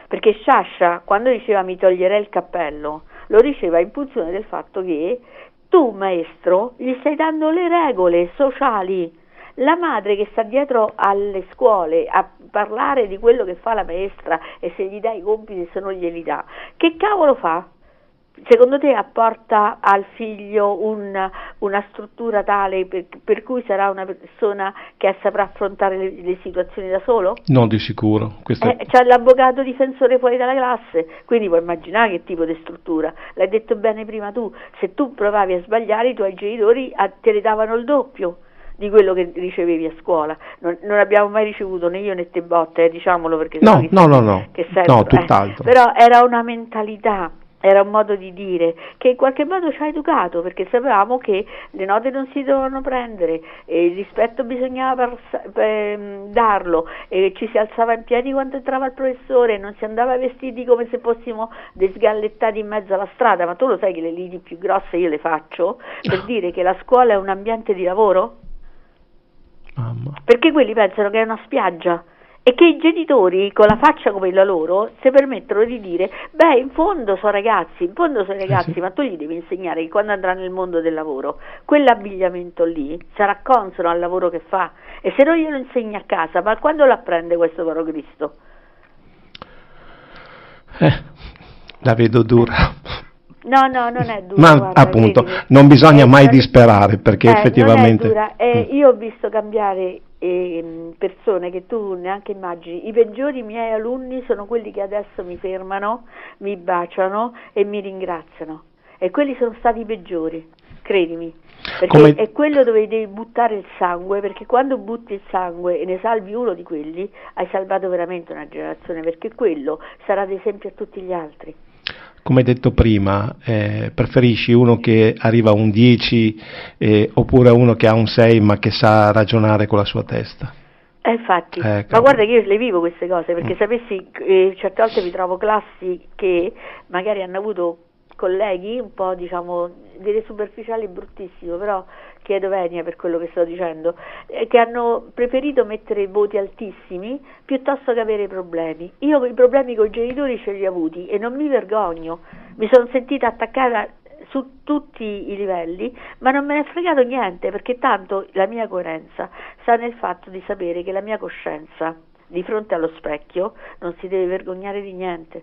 Perché Sciascia, quando diceva mi toglierei il cappello, lo diceva in funzione del fatto che tu, maestro, gli stai dando le regole sociali. La madre che sta dietro alle scuole a parlare di quello che fa la maestra e se gli dai i compiti, se non glieli dà, che cavolo fa? Secondo te apporta al figlio una struttura tale per cui sarà una persona che saprà affrontare le situazioni da solo? No, di sicuro. C'è l'avvocato difensore fuori dalla classe, quindi puoi immaginare che tipo di struttura. L'hai detto bene prima tu, se tu provavi a sbagliare i tuoi genitori te ne davano il doppio di quello che ricevevi a scuola. Non abbiamo mai ricevuto né io né te botte, diciamolo, perché no, tutt'altro. Però era una mentalità. Era un modo di dire che in qualche modo ci ha educato, perché sapevamo che le note non si dovevano prendere, e il rispetto bisognava darlo, e ci si alzava in piedi quando entrava il professore, non si andava vestiti come se fossimo dei sgallettati in mezzo alla strada. Ma tu lo sai che le liti più grosse io le faccio per dire che la scuola è un ambiente di lavoro? Perché quelli pensano che è una spiaggia E che i genitori, con la faccia come la loro, si permettono di dire, beh, in fondo sono ragazzi, Sì. ma tu gli devi insegnare che quando andrà nel mondo del lavoro, quell'abbigliamento lì sarà consono al lavoro che fa, e se no glielo insegni a casa, ma quando lo apprende questo caro Cristo? La vedo dura. No, non è dura, Ma guarda, appunto, credimi. non bisogna mai È- disperare, perché effettivamente... Non è dura, io ho visto cambiare persone che tu neanche immagini. I peggiori miei alunni sono quelli che adesso mi fermano, mi baciano e mi ringraziano. E quelli sono stati i peggiori, credimi. Perché Come- è quello dove devi buttare il sangue, perché quando butti il sangue e ne salvi uno di quelli, hai salvato veramente una generazione, perché quello sarà ad esempio a tutti gli altri. Come detto prima, preferisci uno che arriva a un 10 oppure uno che ha un 6 ma che sa ragionare con la sua testa? Infatti, ma Ecco. guarda che io le vivo queste cose, perché sapessi, certe volte mi trovo classi che magari hanno avuto colleghi un po', diciamo, dire superficiali bruttissimo, però chiedo venia per quello che sto dicendo, che hanno preferito mettere voti altissimi piuttosto che avere problemi. Io i problemi con i genitori ce li ho avuti e non mi vergogno, mi sono sentita attaccata su tutti i livelli, ma non me ne è fregato niente, perché tanto la mia coerenza sta nel fatto di sapere che la mia coscienza di fronte allo specchio non si deve vergognare di niente.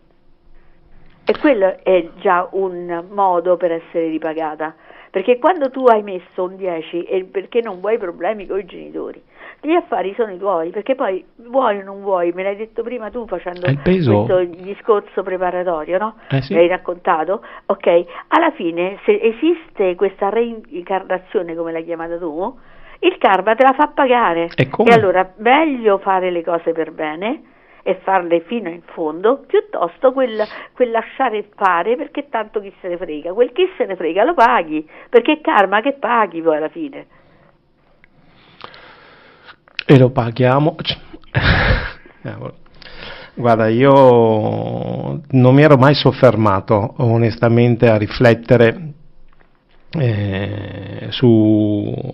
E quello è già un modo per essere ripagata, perché quando tu hai messo un 10 e perché non vuoi problemi con i genitori, gli affari sono i tuoi, perché poi vuoi o non vuoi, me l'hai detto prima tu facendo È il peso. questo discorso preparatorio, no? Sì. L'hai raccontato? Ok, alla fine se esiste questa reincarnazione come l'hai chiamata tu, il karma te la fa pagare. E come? E allora meglio fare le cose per bene e farle fino in fondo, piuttosto quel lasciare fare, perché tanto chi se ne frega, quel chi se ne frega lo paghi, perché è karma che paghi poi alla fine. E lo paghiamo. Guarda, io non mi ero mai soffermato onestamente a riflettere su...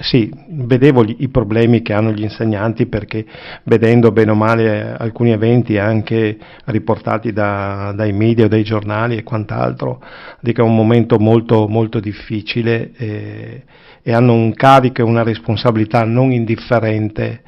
Sì, vedevo i problemi che hanno gli insegnanti, perché vedendo bene o male alcuni eventi anche riportati dai media o dai giornali e quant'altro, dico è un momento molto, molto difficile e hanno un carico e una responsabilità non indifferente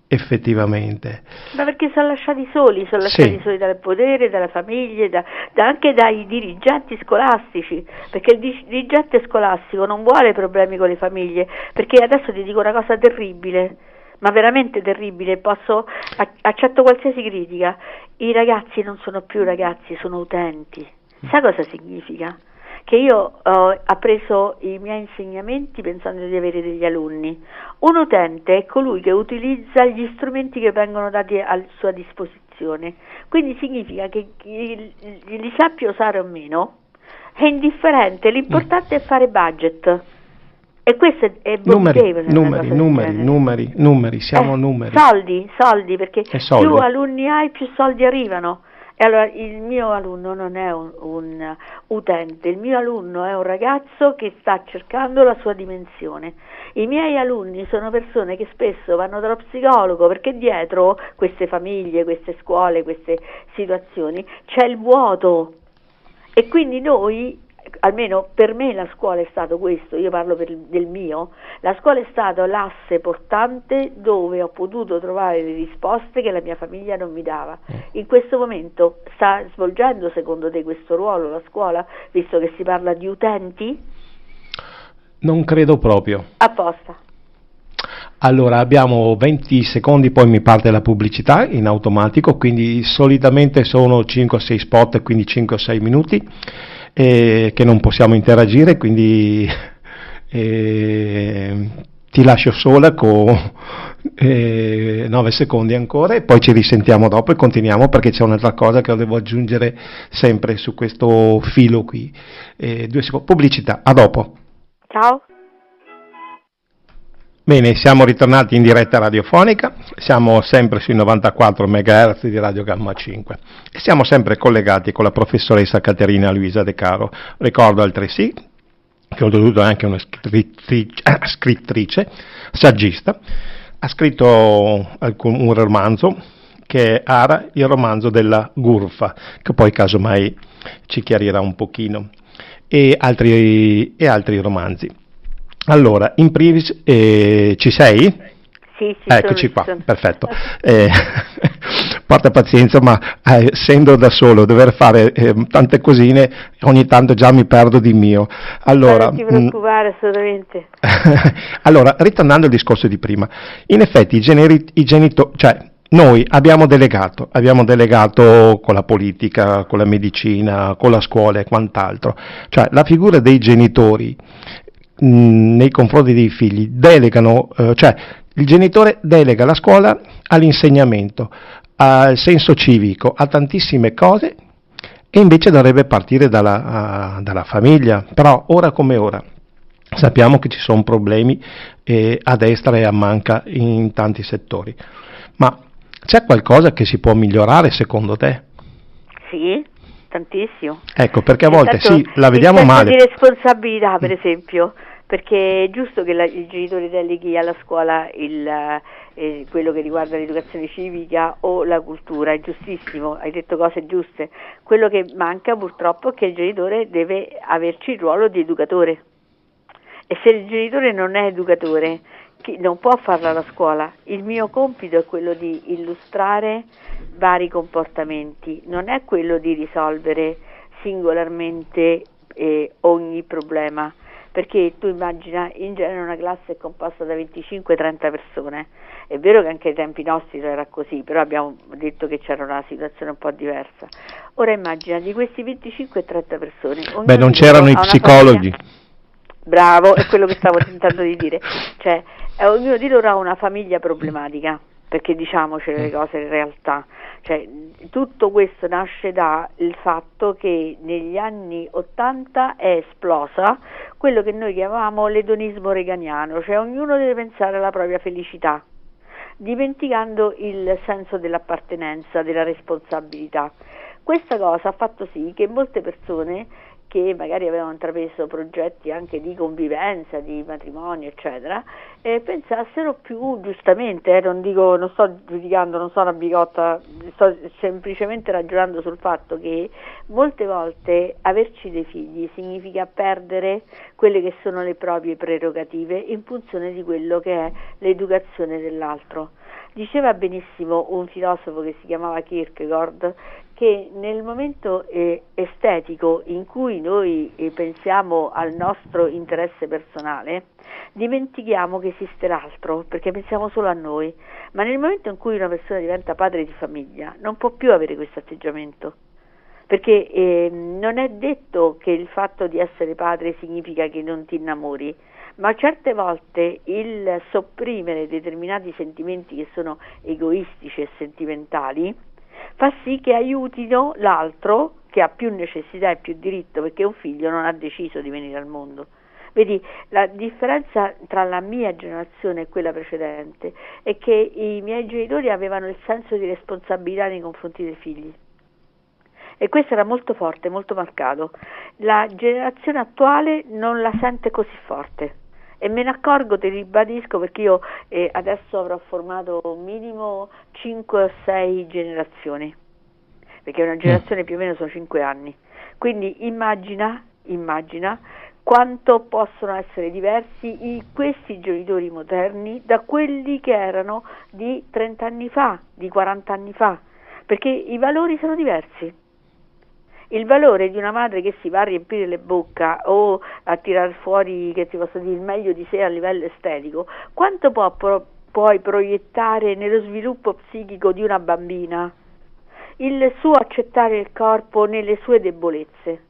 effettivamente. Ma perché sono lasciati soli Sì. soli dal potere, dalle famiglie, anche dai dirigenti scolastici, perché il dirigente scolastico non vuole problemi con le famiglie, perché adesso ti dico una cosa terribile, ma veramente terribile, accetto qualsiasi critica, i ragazzi non sono più ragazzi, sono utenti. Sai cosa significa? Che io ho appreso i miei insegnamenti pensando di avere degli alunni. Un utente è colui che utilizza gli strumenti che vengono dati a sua disposizione, quindi significa che li sappia usare o meno è indifferente, l'importante è fare budget. E questo è bontevole. Numeri, siamo numeri. Soldi, perché soldi. Più alunni hai, più soldi arrivano. E allora il mio alunno non è un utente, il mio alunno è un ragazzo che sta cercando la sua dimensione. I miei alunni sono persone che spesso vanno dallo psicologo, perché dietro queste famiglie, queste scuole, queste situazioni c'è il vuoto. E quindi noi, almeno per me la scuola è stato questo, io parlo del mio, la scuola è stato l'asse portante dove ho potuto trovare le risposte che la mia famiglia non mi dava. In questo momento sta svolgendo secondo te questo ruolo la scuola, visto che si parla di utenti? Non credo proprio. Apposta. Allora, abbiamo 20 secondi, poi mi parte la pubblicità in automatico, quindi solitamente sono 5 o 6 spot, quindi 5 o 6 minuti. Che non possiamo interagire, quindi ti lascio sola con 9 secondi ancora e poi ci risentiamo dopo e continuiamo, perché c'è un'altra cosa che devo aggiungere sempre su questo filo qui. 2 secondi, pubblicità, a dopo. Ciao. Bene, siamo ritornati in diretta radiofonica, siamo sempre sui 94 MHz di Radio Gamma 5 e siamo sempre collegati con la professoressa Caterina Luisa De Caro. Ricordo altresì che oltretutto è anche una scrittrice, saggista, ha scritto un romanzo che è Ara, il romanzo della Gurfa, che poi casomai ci chiarirà un pochino, e altri romanzi. Allora, in primis, ci sei? Sì, Eccoci qua, sono. perfetto. Porta pazienza, ma essendo da solo, dover fare tante cosine, ogni tanto già mi perdo di mio. Allora, Non ti preoccupare, assolutamente. allora, ritornando al discorso di prima, in effetti i genitori, cioè noi abbiamo delegato con la politica, con la medicina, con la scuola e quant'altro, cioè la figura dei genitori nei confronti dei figli delegano, cioè il genitore delega la scuola all'insegnamento, al senso civico, a tantissime cose, e invece dovrebbe partire dalla famiglia. Però ora come ora sappiamo che ci sono problemi a destra e a manca in tanti settori, ma c'è qualcosa che si può migliorare secondo te? Sì, tantissimo. Ecco, perché a volte Intanto, sì, la vediamo il senso male. di responsabilità, per esempio, perché è giusto che il genitore deleghi alla scuola quello che riguarda l'educazione civica o la cultura, è giustissimo, hai detto cose giuste. Quello che manca purtroppo è che il genitore deve averci il ruolo di educatore, e se il genitore non è educatore non può farla la scuola. Il mio compito è quello di illustrare vari comportamenti, non è quello di risolvere singolarmente ogni problema, perché tu immagina, in genere una classe è composta da 25-30 persone. È vero che anche ai tempi nostri era così, però abbiamo detto che c'era una situazione un po' diversa. Ora immagina, di questi 25-30 persone, Beh, non c'erano i psicologi. Famiglia. Bravo, è quello che stavo tentando di dire, cioè ognuno di loro ha una famiglia problematica, perché diciamoci le cose in realtà, cioè tutto questo nasce dal fatto che negli anni 80 è esplosa quello che noi chiamavamo l'edonismo reganiano, cioè ognuno deve pensare alla propria felicità, dimenticando il senso dell'appartenenza, della responsabilità. Questa cosa ha fatto sì che molte persone che magari avevano intrapreso progetti anche di convivenza, di matrimonio, eccetera, pensassero più giustamente, non sto giudicando, non sono una bigotta, sto semplicemente ragionando sul fatto che molte volte averci dei figli significa perdere quelle che sono le proprie prerogative in funzione di quello che è l'educazione dell'altro. Diceva benissimo un filosofo che si chiamava Kierkegaard che nel momento estetico in cui noi pensiamo al nostro interesse personale, dimentichiamo che esiste l'altro, perché pensiamo solo a noi, ma nel momento in cui una persona diventa padre di famiglia non può più avere questo atteggiamento, perché non è detto che il fatto di essere padre significa che non ti innamori, ma certe volte il sopprimere determinati sentimenti che sono egoistici e sentimentali fa sì che aiutino l'altro che ha più necessità e più diritto, perché un figlio non ha deciso di venire al mondo. Vedi, la differenza tra la mia generazione e quella precedente è che i miei genitori avevano il senso di responsabilità nei confronti dei figli, e questo era molto forte, molto marcato. La generazione attuale non la sente così forte, e me ne accorgo, te ribadisco, perché io adesso avrò formato minimo 5 o 6 generazioni, perché una generazione più o meno sono 5 anni, quindi immagina quanto possono essere diversi questi genitori moderni da quelli che erano di 30 anni fa, di 40 anni fa, perché i valori sono diversi. Il valore di una madre che si va a riempire le bocca o a tirar fuori, che ti posso dire, il meglio di sé a livello estetico, quanto puoi proiettare nello sviluppo psichico di una bambina il suo accettare il corpo nelle sue debolezze?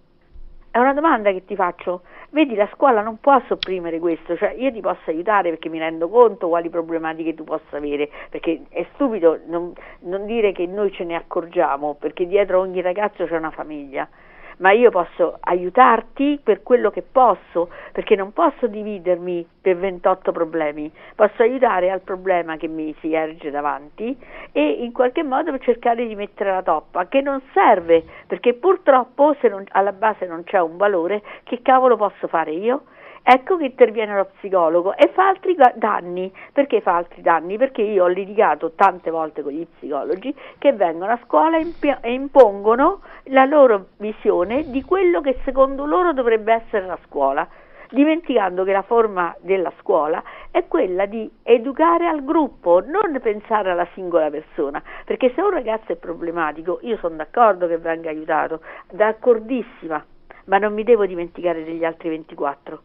È una domanda che ti faccio. Vedi, la scuola non può sopprimere questo, cioè io ti posso aiutare perché mi rendo conto quali problematiche tu possa avere, perché è stupido non dire che noi ce ne accorgiamo, perché dietro ogni ragazzo c'è una famiglia, ma io posso aiutarti per quello che posso, perché non posso dividermi per 28 problemi, posso aiutare al problema che mi si erge davanti e in qualche modo per cercare di mettere la toppa, che non serve, perché purtroppo se alla base non c'è un valore, che cavolo posso fare io? ecco che interviene lo psicologo e fa altri danni. Perché fa altri danni? Perché io ho litigato tante volte con gli psicologi che vengono a scuola e impongono la loro visione di quello che secondo loro dovrebbe essere la scuola, dimenticando che la forma della scuola è quella di educare al gruppo, non pensare alla singola persona, perché se un ragazzo è problematico io sono d'accordo che venga aiutato, d'accordissima, ma non mi devo dimenticare degli altri 24,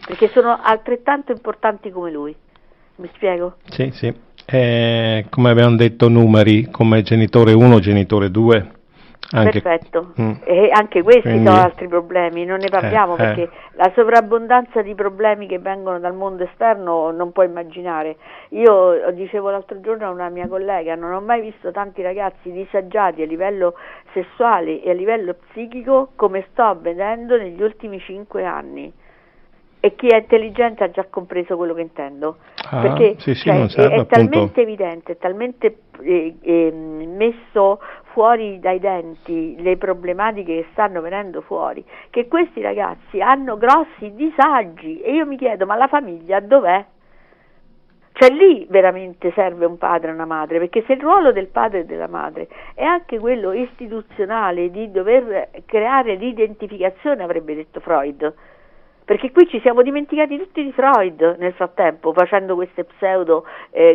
perché sono altrettanto importanti come lui. Mi spiego? Sì, sì. Come abbiamo detto, numeri come genitore 1, genitore 2. Perfetto, e anche questi quindi, sono altri problemi, non ne parliamo perché la sovrabbondanza di problemi che vengono dal mondo esterno non puoi immaginare. Io dicevo l'altro giorno a una mia collega, non ho mai visto tanti ragazzi disagiati a livello sessuale e a livello psichico come sto vedendo negli ultimi 5 anni. E chi è intelligente ha già compreso quello che intendo, perché sì, è talmente evidente, è talmente messo fuori dai denti le problematiche che stanno venendo fuori, che questi ragazzi hanno grossi disagi e io mi chiedo, ma la famiglia dov'è? Cioè lì veramente serve un padre e una madre, perché se il ruolo del padre e della madre è anche quello istituzionale di dover creare l'identificazione, avrebbe detto Freud, perché qui ci siamo dimenticati tutti di Freud nel frattempo, facendo queste pseudo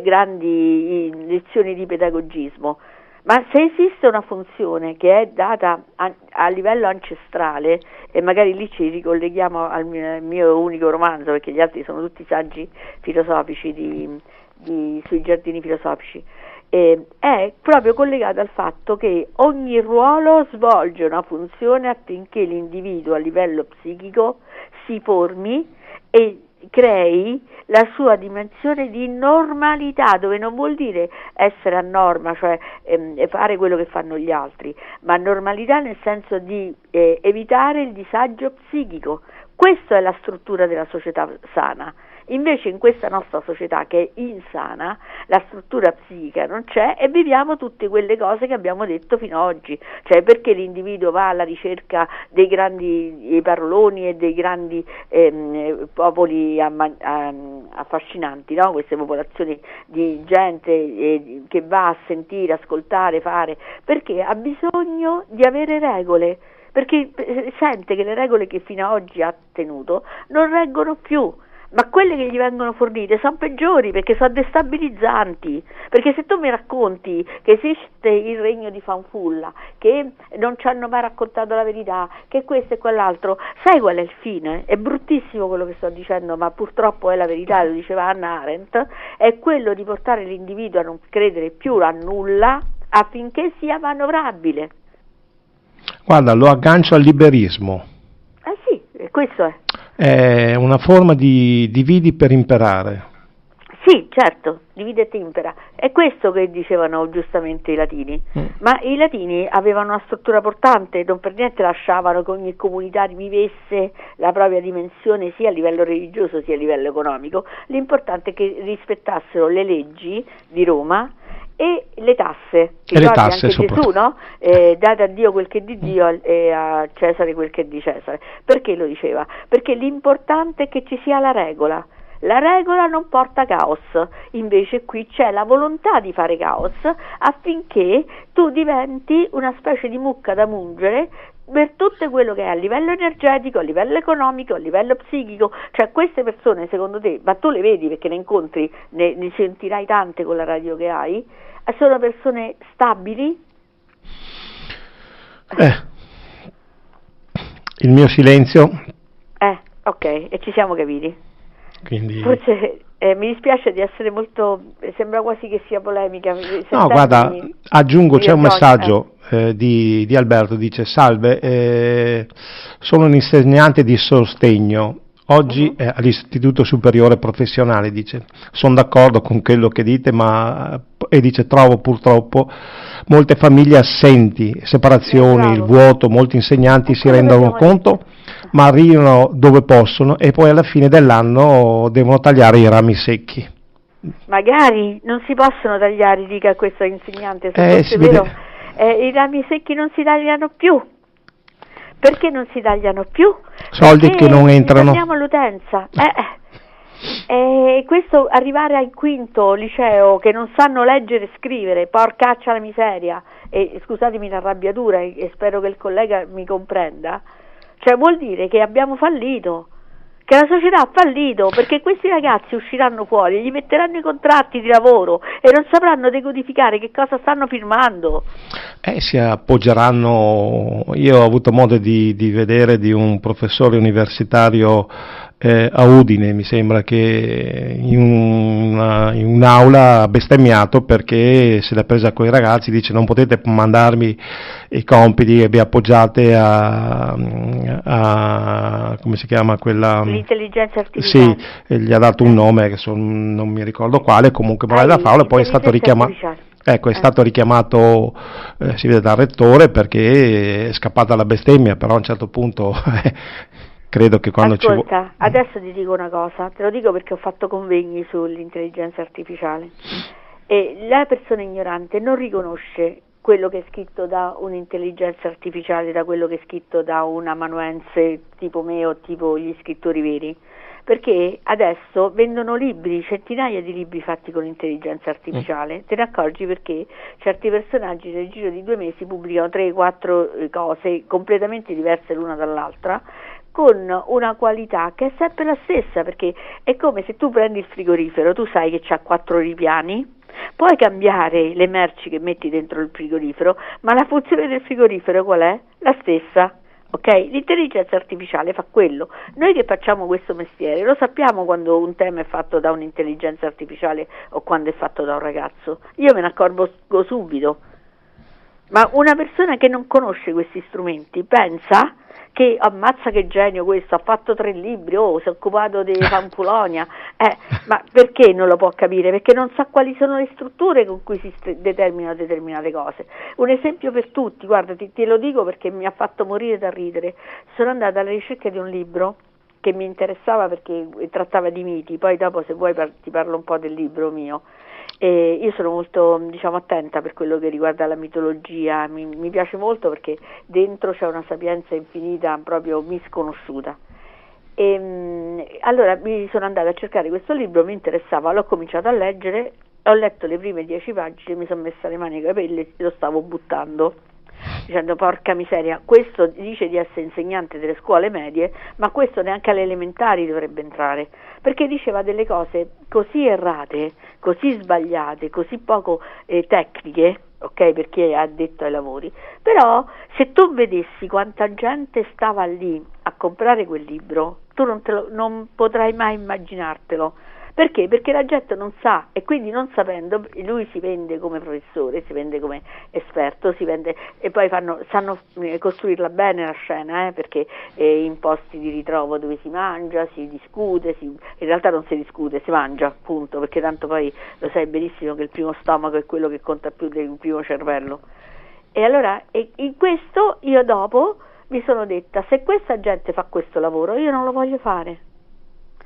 grandi lezioni di pedagogismo. Ma se esiste una funzione che è data a livello ancestrale, e magari lì ci ricolleghiamo al mio unico romanzo, perché gli altri sono tutti saggi filosofici sui giardini filosofici, è proprio collegata al fatto che ogni ruolo svolge una funzione affinché l'individuo a livello psichico si formi e crei la sua dimensione di normalità, dove non vuol dire essere a norma, cioè fare quello che fanno gli altri, ma normalità nel senso di evitare il disagio psichico. Questa è la struttura della società sana. Invece in questa nostra società che è insana, la struttura psichica non c'è e viviamo tutte quelle cose che abbiamo detto fino ad oggi, cioè perché l'individuo va alla ricerca dei grandi paroloni e dei grandi popoli affascinanti, no? Queste popolazioni di gente che va a sentire, ascoltare, fare, perché ha bisogno di avere regole, perché sente che le regole che fino ad oggi ha tenuto non reggono più. Ma quelle che gli vengono fornite sono peggiori perché sono destabilizzanti, perché se tu mi racconti che esiste il regno di Fanfulla, che non ci hanno mai raccontato la verità, che questo e quell'altro, sai qual è il fine? È bruttissimo quello che sto dicendo, ma purtroppo è la verità, lo diceva Hannah Arendt, è quello di portare l'individuo a non credere più a nulla affinché sia manovrabile. Guarda, lo aggancio al liberismo. Sì, questo è. È una forma di dividi per imperare. Sì, certo, divide e impera. È questo che dicevano giustamente i latini. Ma i latini avevano una struttura portante, non per niente lasciavano che ogni comunità vivesse la propria dimensione sia a livello religioso sia a livello economico. L'importante è che rispettassero le leggi di Roma e le tasse, e le tasse anche Gesù, no? Date a Dio quel che è di Dio e a Cesare quel che è di Cesare. Perché lo diceva? Perché l'importante è che ci sia la regola non porta caos, invece qui c'è la volontà di fare caos affinché tu diventi una specie di mucca da mungere per tutto quello che è a livello energetico, a livello economico, a livello psichico. Cioè queste persone, secondo te, ma tu le vedi perché ne incontri, ne sentirai tante con la radio che hai, sono persone stabili? Il mio silenzio. Ok, e ci siamo capiti. Quindi... Forse mi dispiace di essere molto, sembra quasi che sia polemica. No, guarda, aggiungo, c'è un messaggio di Alberto, dice: salve, sono un insegnante di sostegno, oggi all'Istituto Superiore Professionale, dice, sono d'accordo con quello che dite, e dice, trovo purtroppo molte famiglie assenti, separazioni, il vuoto, molti insegnanti si rendono conto, ma arrivano dove possono e poi alla fine dell'anno devono tagliare i rami secchi. Magari non si possono tagliare, dica questo insegnante, se fosse vero, i rami secchi non si tagliano più. Perché non si tagliano più? soldi che non entrano. Andiamo all'utenza. Questo arrivare al quinto liceo che non sanno leggere e scrivere, porcaccia la miseria, e scusatemi l'arrabbiatura e spero che il collega mi comprenda, cioè vuol dire che abbiamo fallito, che la società ha fallito, perché questi ragazzi usciranno fuori, gli metteranno i contratti di lavoro e non sapranno decodificare che cosa stanno firmando. Si appoggeranno. Io ho avuto modo di vedere di un professore universitario a Udine, mi sembra che in un'aula ha bestemmiato perché se l'è presa con i ragazzi, dice non potete mandarmi i compiti e vi appoggiate a come si chiama quella? L'intelligenza artificiale. Sì, gli ha dato un nome che non mi ricordo quale, comunque morale da favola, poi è stato richiamato. Ecco, è stato richiamato, si vede dal rettore, perché è scappata la bestemmia, però a un certo punto credo che quando Ascolta, adesso ti dico una cosa, te lo dico perché ho fatto convegni sull'intelligenza artificiale, e la persona ignorante non riconosce quello che è scritto da un'intelligenza artificiale da quello che è scritto da un amanuense tipo me o tipo gli scrittori veri, perché adesso vendono libri, centinaia di libri fatti con l'intelligenza artificiale, te ne accorgi perché certi personaggi nel giro di 2 mesi pubblicano 3-4 cose completamente diverse l'una dall'altra, con una qualità che è sempre la stessa, perché è come se tu prendi il frigorifero, tu sai che c'ha 4 ripiani, puoi cambiare le merci che metti dentro il frigorifero, ma la funzione del frigorifero qual è? La stessa. Ok? L'intelligenza artificiale fa quello. Noi che facciamo questo mestiere lo sappiamo quando un tema è fatto da un'intelligenza artificiale o quando è fatto da un ragazzo. Io me ne accorgo subito. Ma una persona che non conosce questi strumenti pensa che ammazza che genio questo, ha fatto 3 libri, si è occupato di Pampulonia, ma perché non lo può capire? Perché non sa quali sono le strutture con cui si determinano determinate cose. Un esempio per tutti, guarda, te lo dico perché mi ha fatto morire da ridere. Sono andata alla ricerca di un libro che mi interessava perché trattava di miti, poi dopo se vuoi ti parlo un po' del libro mio. E io sono molto, attenta per quello che riguarda la mitologia, mi piace molto perché dentro c'è una sapienza infinita proprio misconosciuta. Allora mi sono andata a cercare questo libro, mi interessava, l'ho cominciato a leggere, ho letto le prime 10 pagine, mi sono messa le mani ai capelli e lo stavo buttando, dicendo porca miseria, questo dice di essere insegnante delle scuole medie, ma questo neanche alle elementari dovrebbe entrare, perché diceva delle cose così errate, così sbagliate, così poco tecniche, ok, per chi è addetto ai lavori, però se tu vedessi quanta gente stava lì a comprare quel libro, tu non potrai mai immaginartelo. Perché? Perché la gente non sa, e quindi non sapendo lui si vende come professore, si vende come esperto, si vende, e poi sanno costruirla bene la scena, perché in posti di ritrovo dove si mangia, si discute, in realtà non si discute, si mangia, appunto, perché tanto poi lo sai benissimo che il primo stomaco è quello che conta più del primo cervello. E allora in questo io dopo mi sono detta, se questa gente fa questo lavoro io non lo voglio fare.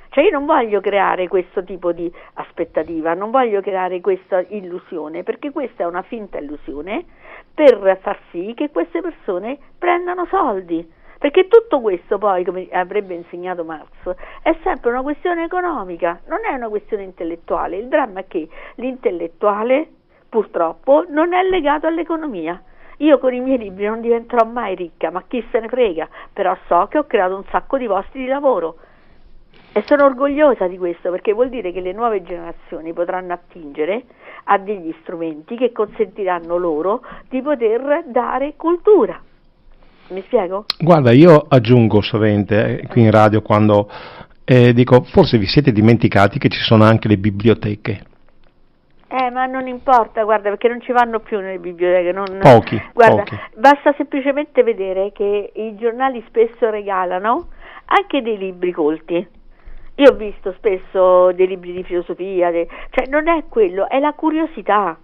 Cioè io non voglio creare questo tipo di aspettativa, non voglio creare questa illusione, perché questa è una finta illusione per far sì che queste persone prendano soldi. Perché tutto questo poi, come avrebbe insegnato Marx, è sempre una questione economica, non è una questione intellettuale. Il dramma è che l'intellettuale purtroppo non è legato all'economia. Io con i miei libri non diventerò mai ricca, ma chi se ne frega, però so che ho creato un sacco di posti di lavoro. E sono orgogliosa di questo, perché vuol dire che le nuove generazioni potranno attingere a degli strumenti che consentiranno loro di poter dare cultura. Mi spiego? Guarda, io aggiungo sovente qui in radio quando dico, forse vi siete dimenticati che ci sono anche le biblioteche. Ma non importa, guarda, perché non ci vanno più nelle biblioteche. Pochi. Basta semplicemente vedere che i giornali spesso regalano anche dei libri colti. Io ho visto spesso dei libri di filosofia, cioè non è quello, è la curiosità,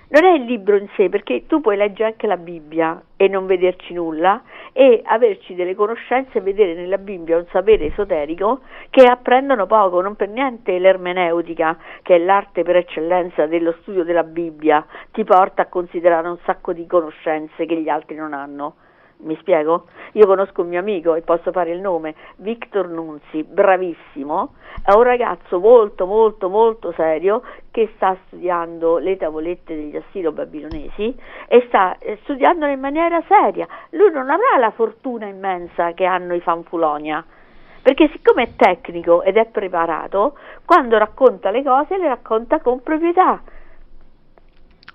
non è il libro in sé, perché tu puoi leggere anche la Bibbia e non vederci nulla e averci delle conoscenze e vedere nella Bibbia un sapere esoterico che apprendono poco, non per niente l'ermeneutica, che è l'arte per eccellenza dello studio della Bibbia, ti porta a considerare un sacco di conoscenze che gli altri non hanno. mi spiego? Io conosco un mio amico e posso fare il nome, Victor Nunzi, bravissimo, è un ragazzo molto molto molto serio che sta studiando le tavolette degli assiro-babilonesi e sta studiandole in maniera seria. Lui non avrà la fortuna immensa che hanno i Fanfulonia, perché siccome è tecnico ed è preparato, quando racconta le cose le racconta con proprietà.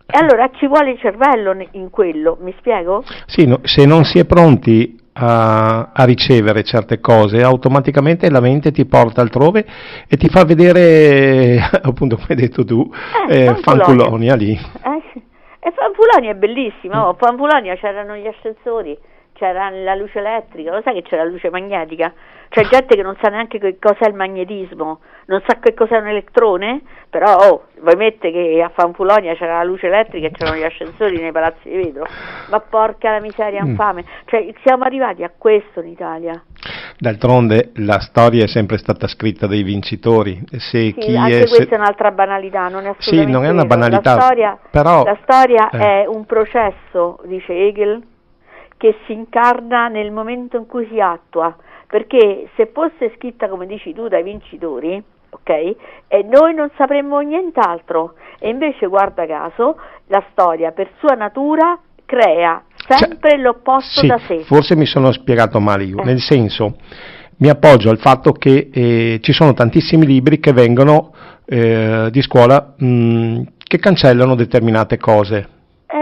E allora ci vuole il cervello in quello, mi spiego? Sì, se non si è pronti a ricevere certe cose, automaticamente la mente ti porta altrove e ti fa vedere, appunto come hai detto tu, Fanfulonia lì. Sì. E Fanfulonia è bellissima, Fanfulonia c'erano gli ascensori, c'era la luce elettrica, lo sai che c'era la luce magnetica? C'è gente che non sa neanche che cos'è il magnetismo, non sa che cos'è un elettrone, però vuoi mettere che a Fanfulonia c'era la luce elettrica e c'erano gli ascensori nei palazzi di vetro, ma porca la miseria infame, cioè siamo arrivati a questo in Italia. D'altronde la storia è sempre stata scritta dai vincitori. Se chi anche questa è un'altra banalità, non è assolutamente sì, non è una banalità, la storia è un processo, dice Hegel, che si incarna nel momento in cui si attua, perché se fosse scritta come dici tu dai vincitori, ok, e noi non sapremmo nient'altro, e invece guarda caso la storia per sua natura crea sempre l'opposto da sé. Forse mi sono spiegato male io, nel senso mi appoggio al fatto che ci sono tantissimi libri che vengono di scuola che cancellano determinate cose.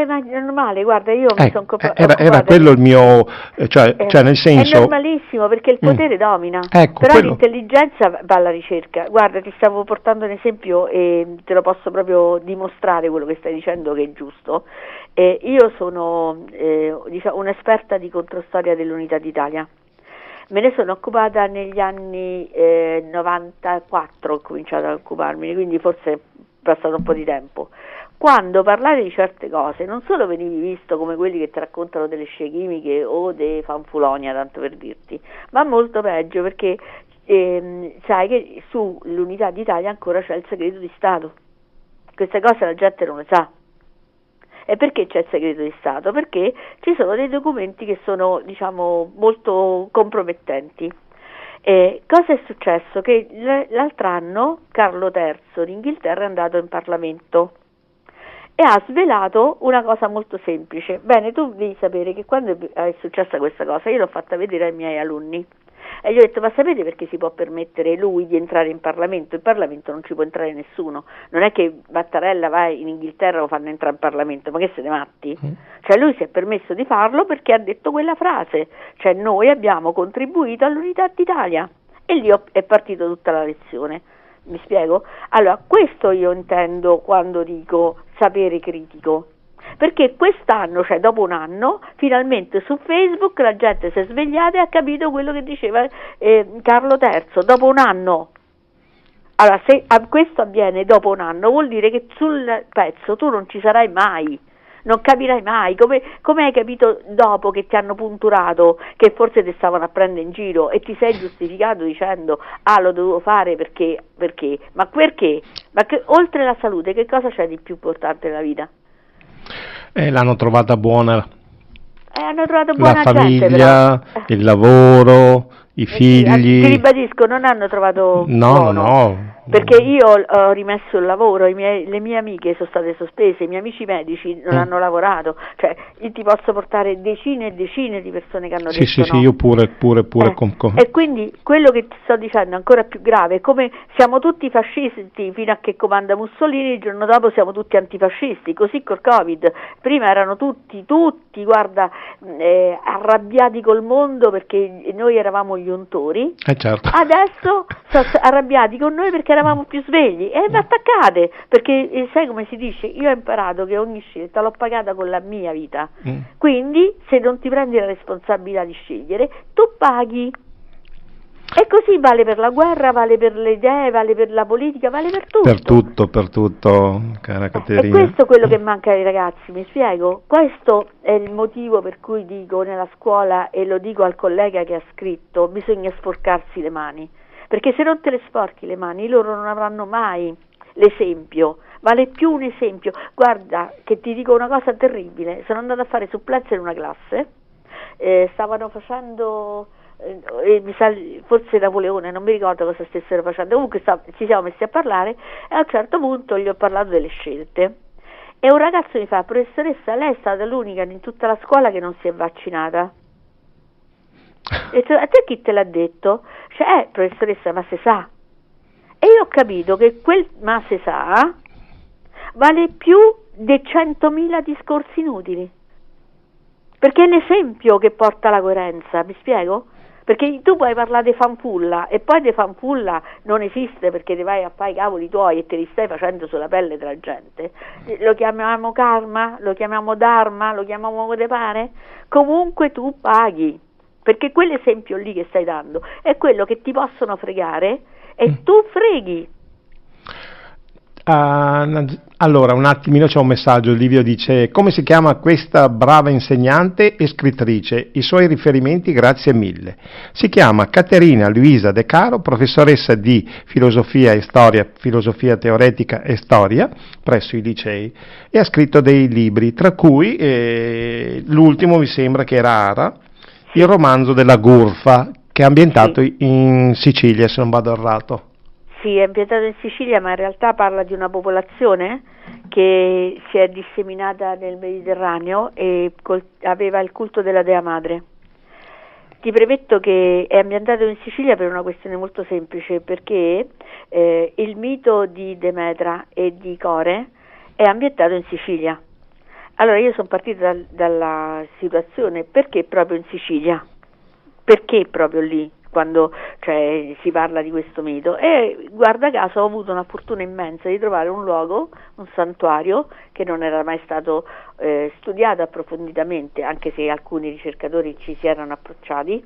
Ma è normale, guarda, io mi sono era quello il mio, cioè nel senso... È normalissimo perché il potere domina, ecco, però quello. L'intelligenza va alla ricerca. Guarda, ti stavo portando un esempio e te lo posso proprio dimostrare quello che stai dicendo che è giusto. Io sono un'esperta di controstoria dell'Unità d'Italia. Me ne sono occupata negli anni 94, ho cominciato a occuparmene, quindi forse è passato un po' di tempo. Quando parlare di certe cose non solo venivi visto come quelli che ti raccontano delle scie chimiche o dei Fanfulonia, tanto per dirti, ma molto peggio perché sai che sull'Unità d'Italia ancora c'è il segreto di Stato. Queste cose la gente non le sa. E perché c'è il segreto di Stato? Perché ci sono dei documenti che sono, diciamo, molto compromettenti. Cosa è successo? Che l'altro anno Carlo III d'Inghilterra è andato in Parlamento e ha svelato una cosa molto semplice. Bene, tu devi sapere che quando è successa questa cosa io l'ho fatta vedere ai miei alunni e gli ho detto: ma sapete perché si può permettere lui di entrare in Parlamento? In Parlamento non ci può entrare nessuno, non è che Mattarella va in Inghilterra e lo fanno entrare in Parlamento, ma che siete matti? Cioè lui si è permesso di farlo perché ha detto quella frase, cioè noi abbiamo contribuito all'Unità d'Italia, e lì è partita tutta la lezione. Mi spiego? Allora, questo io intendo quando dico sapere critico, perché quest'anno, cioè dopo un anno, finalmente su Facebook la gente si è svegliata e ha capito quello che diceva Carlo III, dopo un anno. Allora, se questo avviene dopo un anno, vuol dire che sul pezzo tu non ci sarai mai, non capirai mai, come hai capito dopo che ti hanno punturato, che forse ti stavano a prendere in giro e ti sei giustificato dicendo lo dovevo fare perché, ma perché? Ma oltre la salute che cosa c'è di più importante nella vita? L'hanno trovata buona. Hanno trovato buona la famiglia, gente, però. Il lavoro, i figli. Ti ribadisco, non hanno trovato buono. No. Perché io ho rimesso il lavoro, le mie amiche sono state sospese, i miei amici medici non hanno lavorato, cioè io ti posso portare decine e decine di persone che hanno detto no. Sì, io pure. E quindi quello che ti sto dicendo è ancora più grave, come siamo tutti fascisti fino a che comanda Mussolini, il giorno dopo siamo tutti antifascisti, così col Covid, prima erano tutti, guarda, arrabbiati col mondo perché noi eravamo gli untori, certo. Adesso sono arrabbiati con noi perché eravamo più svegli e mi attaccate, perché sai come si dice, io ho imparato che ogni scelta l'ho pagata con la mia vita, quindi se non ti prendi la responsabilità di scegliere tu paghi, e così vale per la guerra, vale per le idee, vale per la politica, vale per tutto. Per tutto, cara Caterina. E questo è quello che manca ai ragazzi, mi spiego? Questo è il motivo per cui dico nella scuola, e lo dico al collega che ha scritto, bisogna sporcarsi le mani, perché se non te le sporchi le mani loro non avranno mai l'esempio, vale più un esempio. Guarda che ti dico una cosa terribile, sono andata a fare supplenza in una classe stavano facendo, forse Napoleone, non mi ricordo cosa stessero facendo, comunque ci siamo messi a parlare e a un certo punto gli ho parlato delle scelte. E un ragazzo mi fa: professoressa, lei è stata l'unica in tutta la scuola che non si è vaccinata. E a te chi te l'ha detto? Cioè, professoressa, ma se sa. E io ho capito che quel ma se sa vale più di 100.000 discorsi inutili, perché è l'esempio che porta alla coerenza, mi spiego? Perché tu puoi parlare di fanfulla e poi di fanfulla non esiste, perché ti vai a fare i cavoli tuoi e te li stai facendo sulla pelle della gente. Lo chiamiamo karma, lo chiamiamo dharma, lo chiamiamo come te pare, comunque tu paghi, perché quell'esempio lì che stai dando è quello che ti possono fregare e tu freghi. Allora, un attimino, c'è un messaggio. Livio dice: come si chiama questa brava insegnante e scrittrice? I suoi riferimenti, grazie mille. Si chiama Caterina Luisa De Caro, professoressa di filosofia e storia, filosofia teoretica e storia presso i licei, e ha scritto dei libri, tra cui l'ultimo mi sembra che era Ara, il romanzo della Gurfa, che è ambientato in Sicilia, se non vado errato. Sì, è ambientato in Sicilia, ma in realtà parla di una popolazione che si è disseminata nel Mediterraneo e aveva il culto della Dea Madre. Ti premetto che è ambientato in Sicilia per una questione molto semplice, perché il mito di Demetra e di Core è ambientato in Sicilia. Allora io sono partita dalla situazione: perché proprio in Sicilia? Perché proprio lì? Quando si parla di questo mito, e guarda caso ho avuto una fortuna immensa di trovare un luogo, un santuario che non era mai stato studiato approfonditamente, anche se alcuni ricercatori ci si erano approcciati,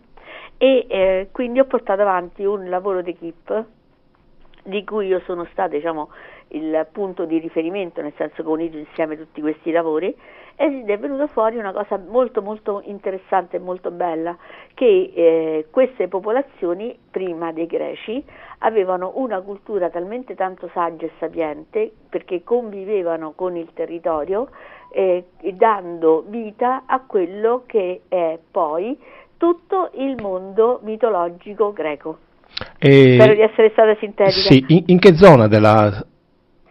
e quindi ho portato avanti un lavoro d'equipe di cui io sono stata, diciamo, il punto di riferimento, nel senso che ho unito insieme tutti questi lavori, ed è venuto fuori una cosa molto molto interessante e molto bella, che queste popolazioni prima dei greci avevano una cultura talmente tanto saggia e sapiente, perché convivevano con il territorio, dando vita a quello che è poi tutto il mondo mitologico greco. Spero di essere stata sintetica. Sì, in che zona della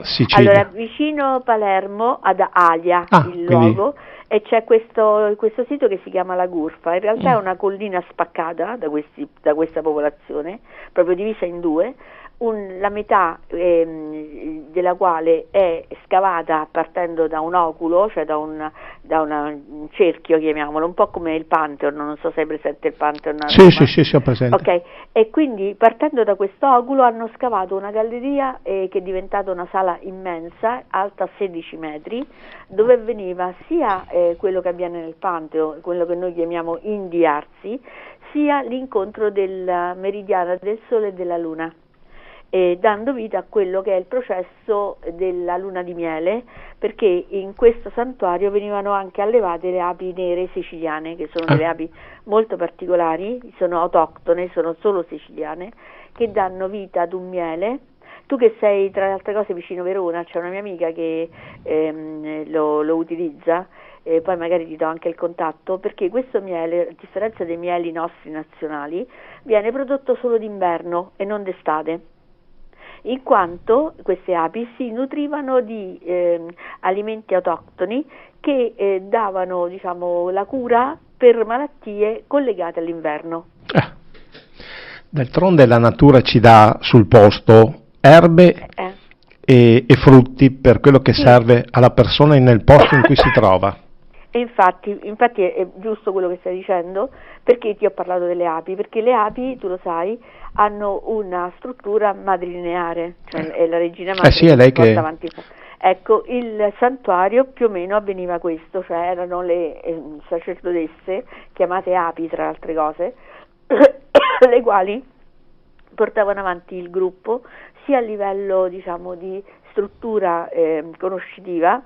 Sicilia? Allora, vicino Palermo, ad Alia, il luogo, e c'è questo sito che si chiama La Gurfa. In realtà è una collina spaccata da questa popolazione, proprio divisa in due, la metà della quale è scavata partendo da un oculo, cioè da un cerchio, chiamiamolo, un po' come il Pantheon, non so se hai presente il Pantheon. Sì, ho presente. Ok, e quindi partendo da questo oculo hanno scavato una galleria che è diventata una sala immensa, alta 16 metri, dove veniva sia quello che avviene nel Pantheon, quello che noi chiamiamo indiarsi, sia l'incontro del meridiano del Sole e della Luna, dando vita a quello che è il processo della luna di miele, perché in questo santuario venivano anche allevate le api nere siciliane, che sono delle api molto particolari, sono autoctone, sono solo siciliane, che danno vita ad un miele. Tu che sei tra le altre cose vicino Verona, c'è una mia amica che lo utilizza, poi magari ti do anche il contatto, perché questo miele, a differenza dei mieli nostri nazionali, viene prodotto solo d'inverno e non d'estate, in quanto queste api si nutrivano di alimenti autoctoni che davano, diciamo, la cura per malattie collegate all'inverno. D'altronde la natura ci dà sul posto erbe e frutti per quello che serve alla persona nel posto in cui si trova. E infatti è giusto quello che stai dicendo, perché ti ho parlato delle api, perché le api, tu lo sai, hanno una struttura matrilineare, cioè è la regina madre sì, è lei che porta avanti. Ecco, il santuario più o meno avveniva questo, cioè erano le sacerdotesse, chiamate api tra le altre cose, le quali portavano avanti il gruppo sia a livello, diciamo, di struttura conoscitiva,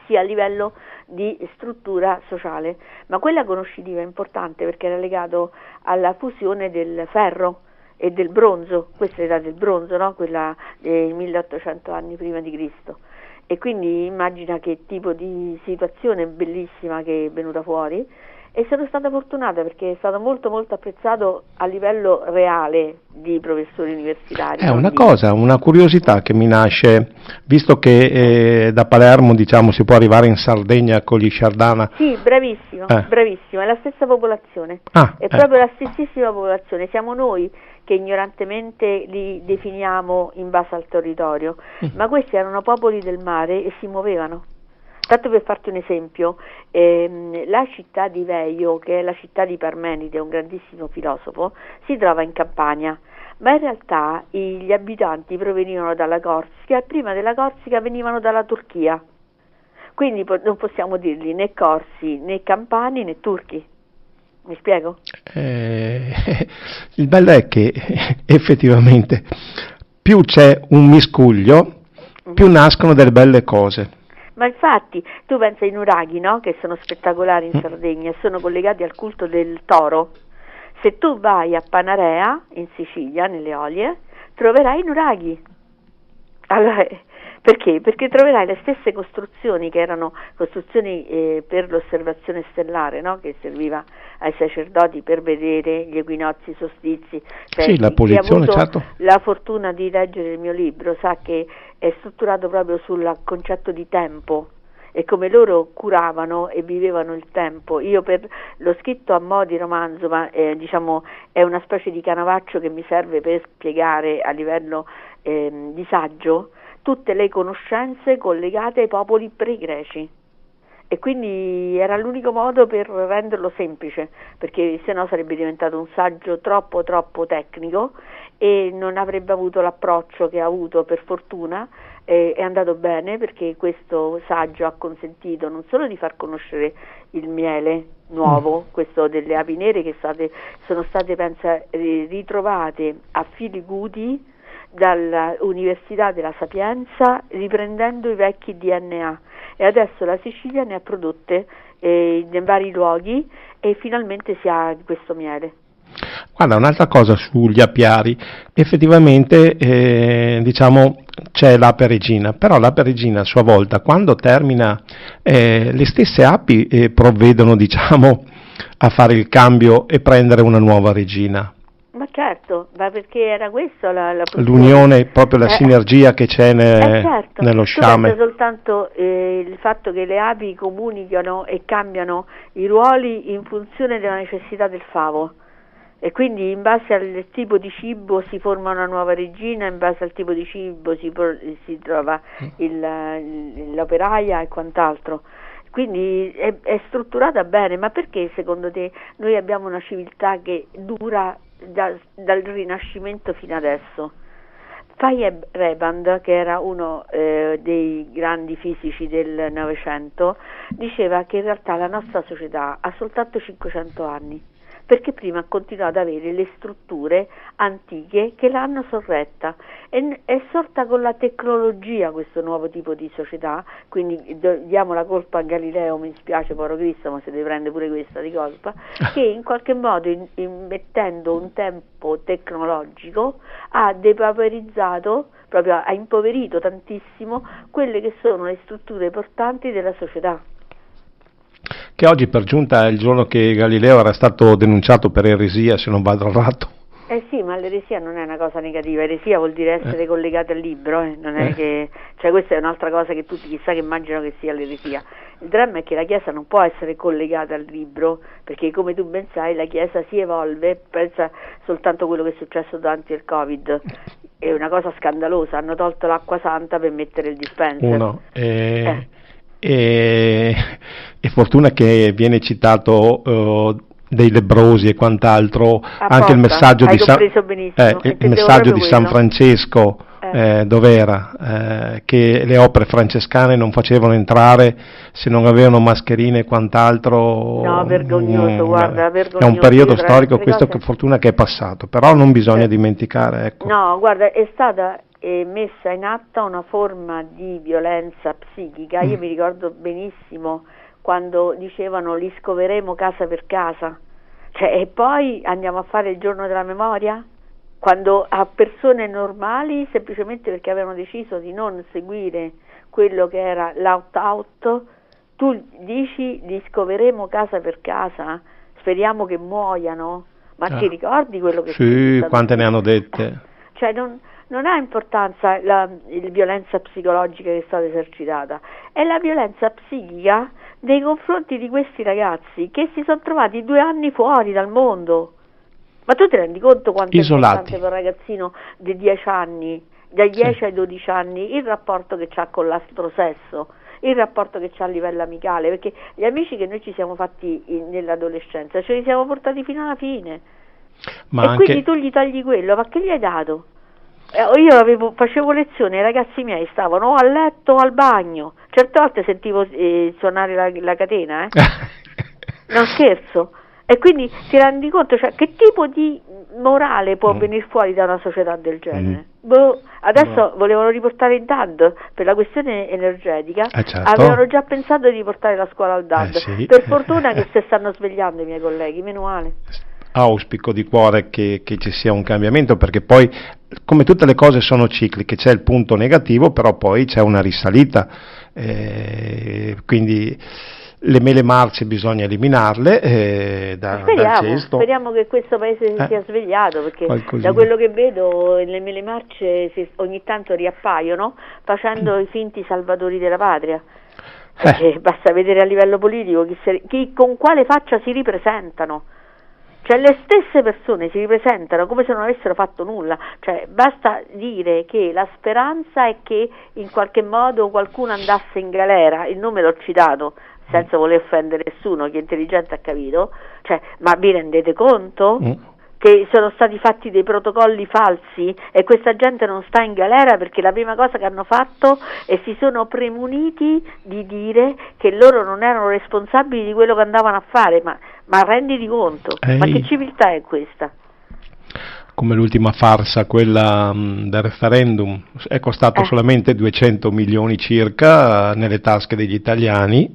sia a livello di struttura sociale, ma quella conoscitiva è importante perché era legato alla fusione del ferro e del bronzo, questa è l'età del bronzo, no? Quella dei 1800 anni prima di Cristo, e quindi immagina che tipo di situazione bellissima che è venuta fuori, e sono stata fortunata perché è stato molto molto apprezzato a livello reale di professori universitari. È una curiosità che mi nasce, visto che da Palermo, diciamo, si può arrivare in Sardegna con gli Sciardana. Sì, bravissimo, bravissimo, è la stessa popolazione, è proprio la stessissima popolazione, siamo noi che ignorantemente li definiamo in base al territorio, ma questi erano popoli del mare e si muovevano. Tanto per farti un esempio, la città di Veio, che è la città di Parmenide, un grandissimo filosofo, si trova in Campania, ma in realtà gli abitanti provenivano dalla Corsica e prima della Corsica venivano dalla Turchia. Quindi non possiamo dirli né corsi, né campani, né turchi. Mi spiego? Il bello è che effettivamente più c'è un miscuglio, più nascono delle belle cose. Ma infatti, tu pensa ai nuraghi, no? Che sono spettacolari in Sardegna e sono collegati al culto del toro. Se tu vai a Panarea, in Sicilia, nelle Olie, troverai i nuraghi. Allora, perché? Perché troverai le stesse costruzioni che erano costruzioni per l'osservazione stellare, no? Che serviva ai sacerdoti per vedere gli equinozi, i solstizi. Cioè, sì, la posizione, chi ha avuto certo. la fortuna di leggere il mio libro sa che è strutturato proprio sul concetto di tempo e come loro curavano e vivevano il tempo. Io l'ho scritto a mo' di romanzo, ma diciamo è una specie di canovaccio che mi serve per spiegare a livello di saggio tutte le conoscenze collegate ai popoli pre-greci. E quindi era l'unico modo per renderlo semplice, perché sennò sarebbe diventato un saggio troppo tecnico e non avrebbe avuto l'approccio che ha avuto, per fortuna. È andato bene perché questo saggio ha consentito non solo di far conoscere il miele nuovo, questo delle api nere che sono state pensa ritrovate a Filigudi dall'Università della Sapienza, riprendendo i vecchi DNA, e adesso la Sicilia ne ha prodotte in vari luoghi e finalmente si ha questo miele. Guarda, un'altra cosa sugli apiari, effettivamente diciamo c'è l'ape regina, però l'ape regina a sua volta quando termina le stesse api provvedono, diciamo, a fare il cambio e prendere una nuova regina. Ma certo, ma perché era questo la l'unione, proprio la sinergia che c'è certo. nello sciame. Tu soltanto il fatto che le api comunicano e cambiano i ruoli in funzione della necessità del favo. E quindi in base al tipo di cibo si forma una nuova regina, in base al tipo di cibo si trova l'operaia e quant'altro. Quindi è strutturata bene, ma perché secondo te noi abbiamo una civiltà che dura dal Rinascimento fino adesso? Fayez Reband, che era uno dei grandi fisici del Novecento, diceva che in realtà la nostra società ha soltanto 500 anni, perché prima ha continuato ad avere le strutture antiche che l'hanno sorretta. È sorta con la tecnologia questo nuovo tipo di società, quindi diamo la colpa a Galileo, mi spiace povero Cristo, ma se deve prendere pure questa di colpa, che in qualche modo immettendo un tempo tecnologico ha depauperizzato, proprio ha impoverito tantissimo quelle che sono le strutture portanti della società. Che oggi per giunta è il giorno che Galileo era stato denunciato per eresia, se non vado errato. Sì, ma l'eresia non è una cosa negativa, eresia vuol dire essere collegati al libro, non è che, cioè questa è un'altra cosa che tutti chissà che immaginano che sia l'eresia. Il dramma è che la Chiesa non può essere collegata al libro, perché come tu ben sai la Chiesa si evolve, pensa soltanto a quello che è successo durante il Covid, è una cosa scandalosa, hanno tolto l'acqua santa per mettere il dispenser. E fortuna che viene citato dei lebbrosi e quant'altro, anche il messaggio di San Francesco, dov'era? Che le opere francescane non facevano entrare se non avevano mascherine e quant'altro. No, vergognoso, guarda, vergognoso. È un periodo storico questo, che fortuna che è passato, però non bisogna dimenticare, ecco. No, guarda, è stata messa in atto una forma di violenza psichica. Io mi ricordo benissimo quando dicevano li scoveremo casa per casa, e poi andiamo a fare il giorno della memoria, quando a persone normali, semplicemente perché avevano deciso di non seguire quello che era l'opt-out, tu dici li scoveremo casa per casa, speriamo che muoiano, ma ti ricordi quello che Sì, quante ne hanno dette? Cioè non ha importanza la violenza psicologica che è stata esercitata, è la violenza psichica nei confronti di questi ragazzi che si sono trovati 2 anni fuori dal mondo. Ma tu ti rendi conto quanto è importante per un ragazzino di 10 anni, dai 10 ai 12 anni, il rapporto che c'ha con l'altro sesso, il rapporto che c'ha a livello amicale, perché gli amici che noi ci siamo fatti nell'adolescenza ce li siamo portati fino alla fine. Quindi tu gli togli quello, ma che gli hai dato? Io facevo lezione, i ragazzi miei stavano o a letto o al bagno, certe volte sentivo suonare la catena, non scherzo. E quindi ti rendi conto, cioè, che tipo di morale può venire fuori da una società del genere? Adesso volevano riportare il DAD per la questione energetica, certo. Avevano già pensato di riportare la scuola al DAD, sì. Per fortuna che si stanno svegliando i miei colleghi, meno male. Auspico di cuore che ci sia un cambiamento, perché poi, come tutte le cose, sono cicliche, c'è il punto negativo, però poi c'è una risalita, quindi le mele marce bisogna eliminarle dal cesto. Speriamo che questo paese si sia svegliato, perché da quello che vedo le mele marce ogni tanto riappaiono facendo i finti salvatori della patria. Basta vedere a livello politico chi con quale faccia si ripresentano. Cioè le stesse persone si ripresentano come se non avessero fatto nulla, cioè basta dire che la speranza è che in qualche modo qualcuno andasse in galera, il nome l'ho citato senza voler offendere nessuno, chi è intelligente ha capito, cioè, ma vi rendete conto che sono stati fatti dei protocolli falsi e questa gente non sta in galera perché la prima cosa che hanno fatto è si sono premuniti di dire che loro non erano responsabili di quello che andavano a fare, ma renditi conto, ma che civiltà è questa? Come l'ultima farsa, quella del referendum, è costato solamente 200 milioni circa nelle tasche degli italiani.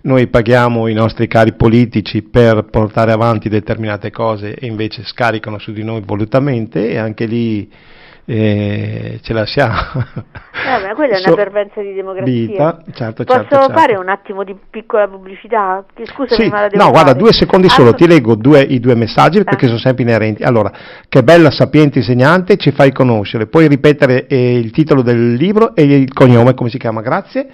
Noi paghiamo i nostri cari politici per portare avanti determinate cose e invece scaricano su di noi volutamente, e anche lì ce la siamo. Ma quella è una pervenza di democrazia. Certo. Posso fare un attimo di piccola pubblicità? Scusami, sì, ma la devo no, guarda, fare. 2 secondi solo, ti leggo i due messaggi perché sono sempre inerenti. Allora, che bella, sapiente insegnante, ci fai conoscere. Puoi ripetere il titolo del libro e il cognome, come si chiama? Grazie.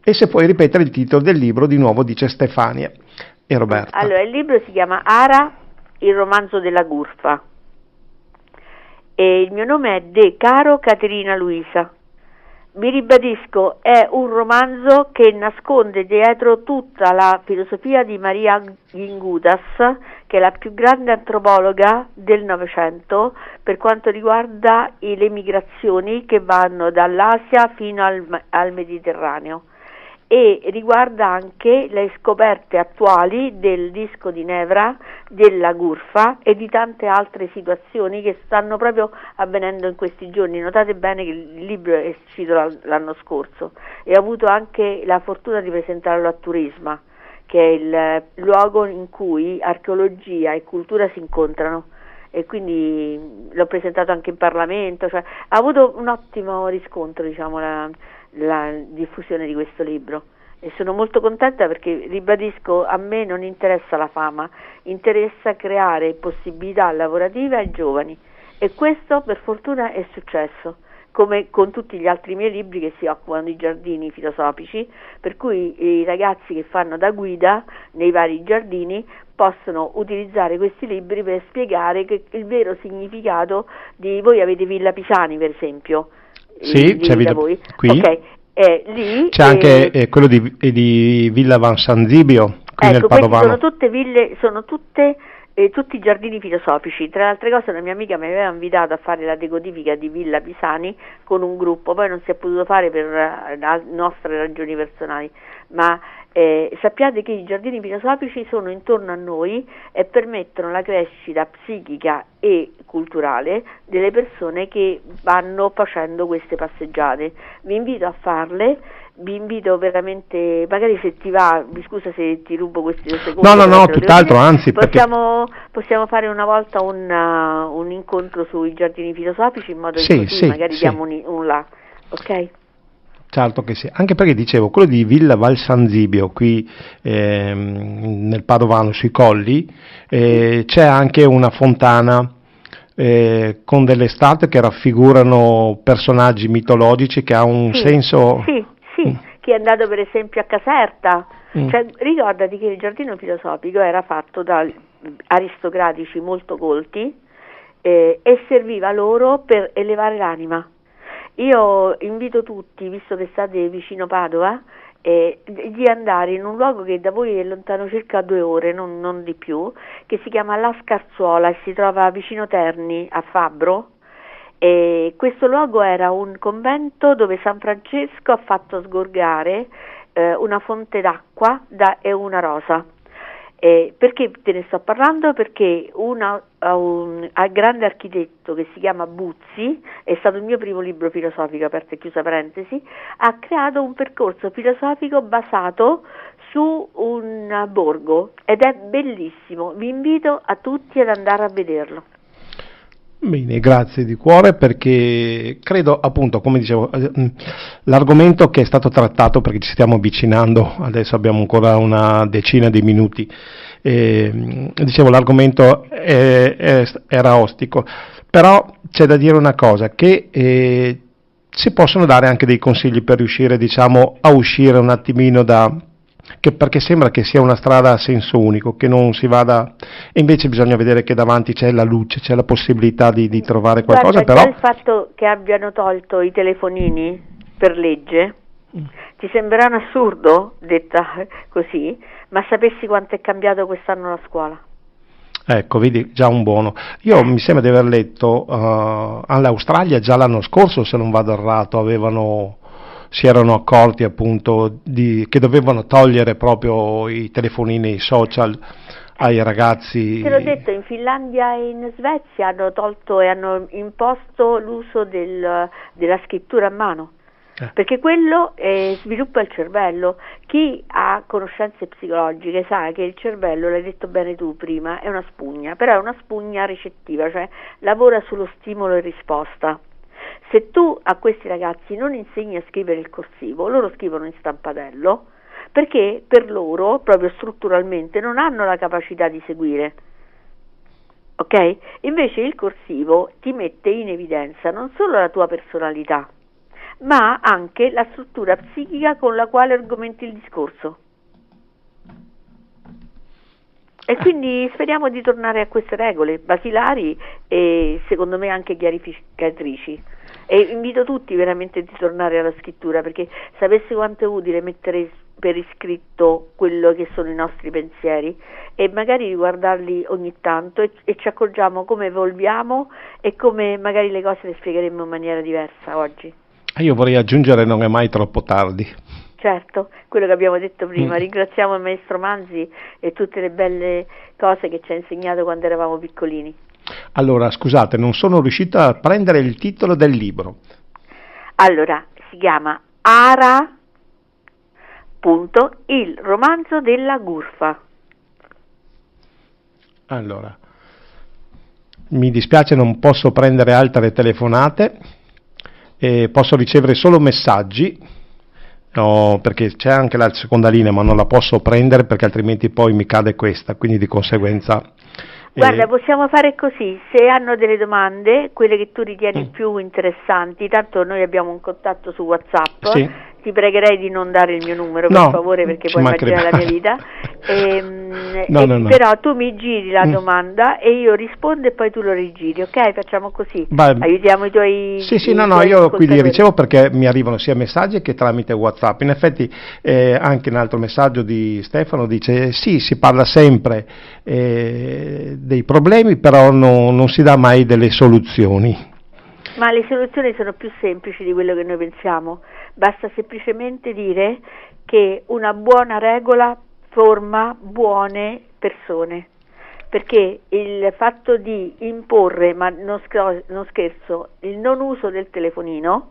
E se puoi ripetere il titolo del libro di nuovo, dice Stefania e Roberta. Allora, il libro si chiama Ara, il romanzo della Gurfa. E il mio nome è De Caro Caterina Luisa. Vi ribadisco, è un romanzo che nasconde dietro tutta la filosofia di Maria Gingutas, che è la più grande antropologa del Novecento per quanto riguarda le migrazioni che vanno dall'Asia fino al Mediterraneo, e riguarda anche le scoperte attuali del disco di Nevra, della Gurfa e di tante altre situazioni che stanno proprio avvenendo in questi giorni. Notate bene che il libro è uscito l'anno scorso e ho avuto anche la fortuna di presentarlo a Turisma, che è il luogo in cui archeologia e cultura si incontrano, e quindi l'ho presentato anche in Parlamento, cioè ha avuto un ottimo riscontro, diciamo, la diffusione di questo libro, e sono molto contenta perché, ribadisco, a me non interessa la fama, interessa creare possibilità lavorative ai giovani, e questo per fortuna è successo, come con tutti gli altri miei libri che si occupano di giardini filosofici, per cui i ragazzi che fanno da guida nei vari giardini possono utilizzare questi libri per spiegare il vero significato di... Voi avete Villa Pisani, per esempio? Sì, c'è Villa voi. Qui. Ok, lì c'è anche quello di Villa Van San Zibio, qui nel Padovano. Sono tutte ville, tutti giardini filosofici. Tra le altre cose, una mia amica mi aveva invitato a fare la decodifica di Villa Pisani con un gruppo, poi non si è potuto fare per nostre ragioni personali, ma sappiate che i giardini filosofici sono intorno a noi e permettono la crescita psichica e culturale delle persone che vanno facendo queste passeggiate. Vi invito a farle, vi invito veramente, magari se ti va, mi scusa se ti rubo questi 2 secondi. No, tutt'altro, anzi. Possiamo fare una volta un incontro sui giardini filosofici, in modo che così magari diamo un là, ok? Certo che sì, anche perché dicevo, quello di Villa Val San Zibio, qui nel Padovano, sui colli, c'è anche una fontana con delle statue che raffigurano personaggi mitologici, che ha un Sì, senso... sì, chi è andato per esempio a Caserta, Mm. cioè ricordati che il giardino filosofico era fatto da aristocratici molto colti e serviva loro per elevare l'anima. Io invito tutti, visto che state vicino Padova, di andare in un luogo che da voi è lontano circa 2 ore, non di più, che si chiama La Scarzuola e si trova vicino Terni, a Fabbro. E questo luogo era un convento dove San Francesco ha fatto sgorgare una fonte d'acqua e una rosa. Perché te ne sto parlando? Perché un grande architetto che si chiama Buzzi, è stato il mio primo libro filosofico, aperta e chiusa parentesi, ha creato un percorso filosofico basato su un borgo ed è bellissimo, vi invito a tutti ad andare a vederlo. Bene, grazie di cuore, perché credo, appunto, come dicevo, l'argomento che è stato trattato, perché ci stiamo avvicinando, adesso abbiamo ancora una decina di minuti, dicevo, l'argomento era ostico, però c'è da dire una cosa, che si possono dare anche dei consigli per riuscire, diciamo, a uscire un attimino perché sembra che sia una strada a senso unico, che non si vada, e invece bisogna vedere che davanti c'è la luce, c'è la possibilità di trovare qualcosa. Guarda, però già il fatto che abbiano tolto i telefonini per legge ti sembrerà un assurdo, detta così, ma sapessi quanto è cambiato quest'anno la scuola. Ecco, vedi, già un buono. Io mi sembra di aver letto all'Australia già l'anno scorso, se non vado errato, si erano accorti appunto che dovevano togliere proprio i telefonini, i social ai ragazzi. Te l'ho detto, in Finlandia e in Svezia hanno tolto e hanno imposto l'uso della scrittura a mano, perché quello sviluppa il cervello. Chi ha conoscenze psicologiche sa che il cervello, l'hai detto bene tu prima, è una spugna, però è una spugna ricettiva, cioè lavora sullo stimolo e risposta. Se tu a questi ragazzi non insegni a scrivere il corsivo, loro scrivono in stampatello, perché per loro, proprio strutturalmente, non hanno la capacità di seguire. Ok? Invece il corsivo ti mette in evidenza non solo la tua personalità, ma anche la struttura psichica con la quale argomenti il discorso. E quindi speriamo di tornare a queste regole basilari e secondo me anche chiarificatrici. E invito tutti veramente di tornare alla scrittura, perché sapessi quanto è utile mettere per iscritto quello che sono i nostri pensieri e magari riguardarli ogni tanto e ci accorgiamo come evolviamo e come magari le cose le spiegheremmo in maniera diversa oggi. Io vorrei aggiungere, non è mai troppo tardi. Certo, quello che abbiamo detto prima, ringraziamo il maestro Manzi e tutte le belle cose che ci ha insegnato quando eravamo piccolini. Allora, scusate, non sono riuscito a prendere il titolo del libro. Allora, si chiama il romanzo della gurfa. Allora, mi dispiace, non posso prendere altre telefonate, posso ricevere solo messaggi. No, perché c'è anche la seconda linea, ma non la posso prendere perché altrimenti poi mi cade questa, quindi di conseguenza... Guarda, possiamo fare così, se hanno delle domande, quelle che tu ritieni più interessanti, tanto noi abbiamo un contatto su WhatsApp, sì. Ti pregherei di non dare il mio numero, per favore, perché puoi immaginare la mia vita, no. Però tu mi giri la domanda e io rispondo e poi tu lo rigiri, ok? Facciamo così, aiutiamo i tuoi... Sì, no, io qui li ricevo perché mi arrivano sia messaggi che tramite WhatsApp. In effetti anche un altro messaggio di Stefano dice sì, si parla sempre dei problemi, però non si dà mai delle soluzioni. Ma le soluzioni sono più semplici di quello che noi pensiamo, basta semplicemente dire che una buona regola forma buone persone, perché il fatto di imporre, ma non scherzo, il non uso del telefonino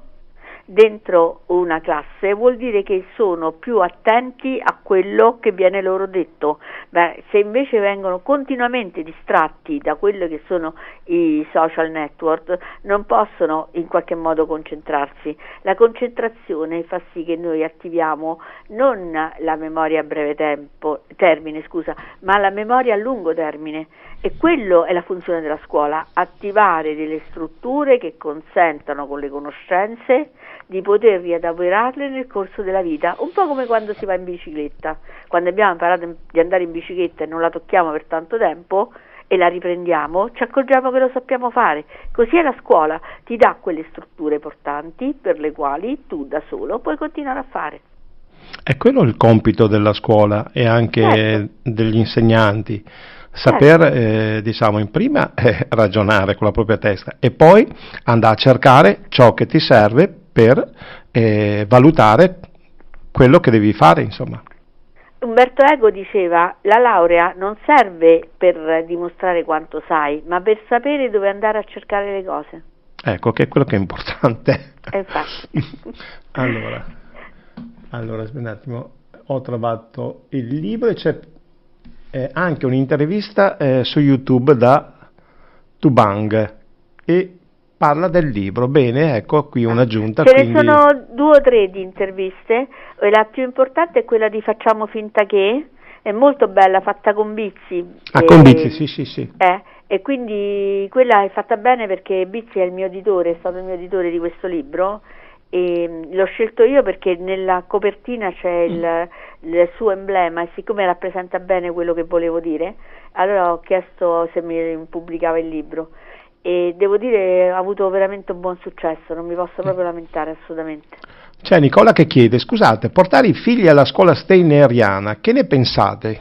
dentro una classe, vuol dire che sono più attenti a quello che viene loro detto. Beh, se invece vengono continuamente distratti da quello che sono i social network, non possono in qualche modo concentrarsi. La concentrazione fa sì che noi attiviamo non la memoria a breve termine, ma la memoria a lungo termine, e quello è la funzione della scuola: attivare delle strutture che consentano con le conoscenze di poter riadaperarle nel corso della vita, un po' come quando si va in bicicletta. Quando abbiamo imparato di andare in bicicletta e non la tocchiamo per tanto tempo e la riprendiamo, ci accorgiamo che lo sappiamo fare. Così è la scuola, ti dà quelle strutture portanti per le quali tu da solo puoi continuare a fare. È quello il compito della scuola e anche Certo. degli insegnanti, saper diciamo in prima ragionare con la propria testa e poi andare a cercare ciò che ti serve per valutare quello che devi fare, insomma. Umberto Eco diceva: la laurea non serve per dimostrare quanto sai, ma per sapere dove andare a cercare le cose. Ecco, che è quello che è importante. Infatti. Allora, aspetta un attimo, ho trovato il libro e c'è anche un'intervista su YouTube da Tubang e parla del libro. Bene, ecco qui un'aggiunta. Ce quindi... ne sono 2 o 3 di interviste, e la più importante è quella di Facciamo finta che, è molto bella, fatta con Bizzi. con Bizzi, sì. E quindi quella è fatta bene perché Bizzi è il mio editore, è stato il mio editore di questo libro, e l'ho scelto io perché nella copertina c'è il suo emblema, e siccome rappresenta bene quello che volevo dire, allora ho chiesto se mi pubblicava il libro, e devo dire ha avuto veramente un buon successo, non mi posso proprio lamentare assolutamente. C'è Nicola che chiede: scusate, portare i figli alla scuola steineriana, che ne pensate?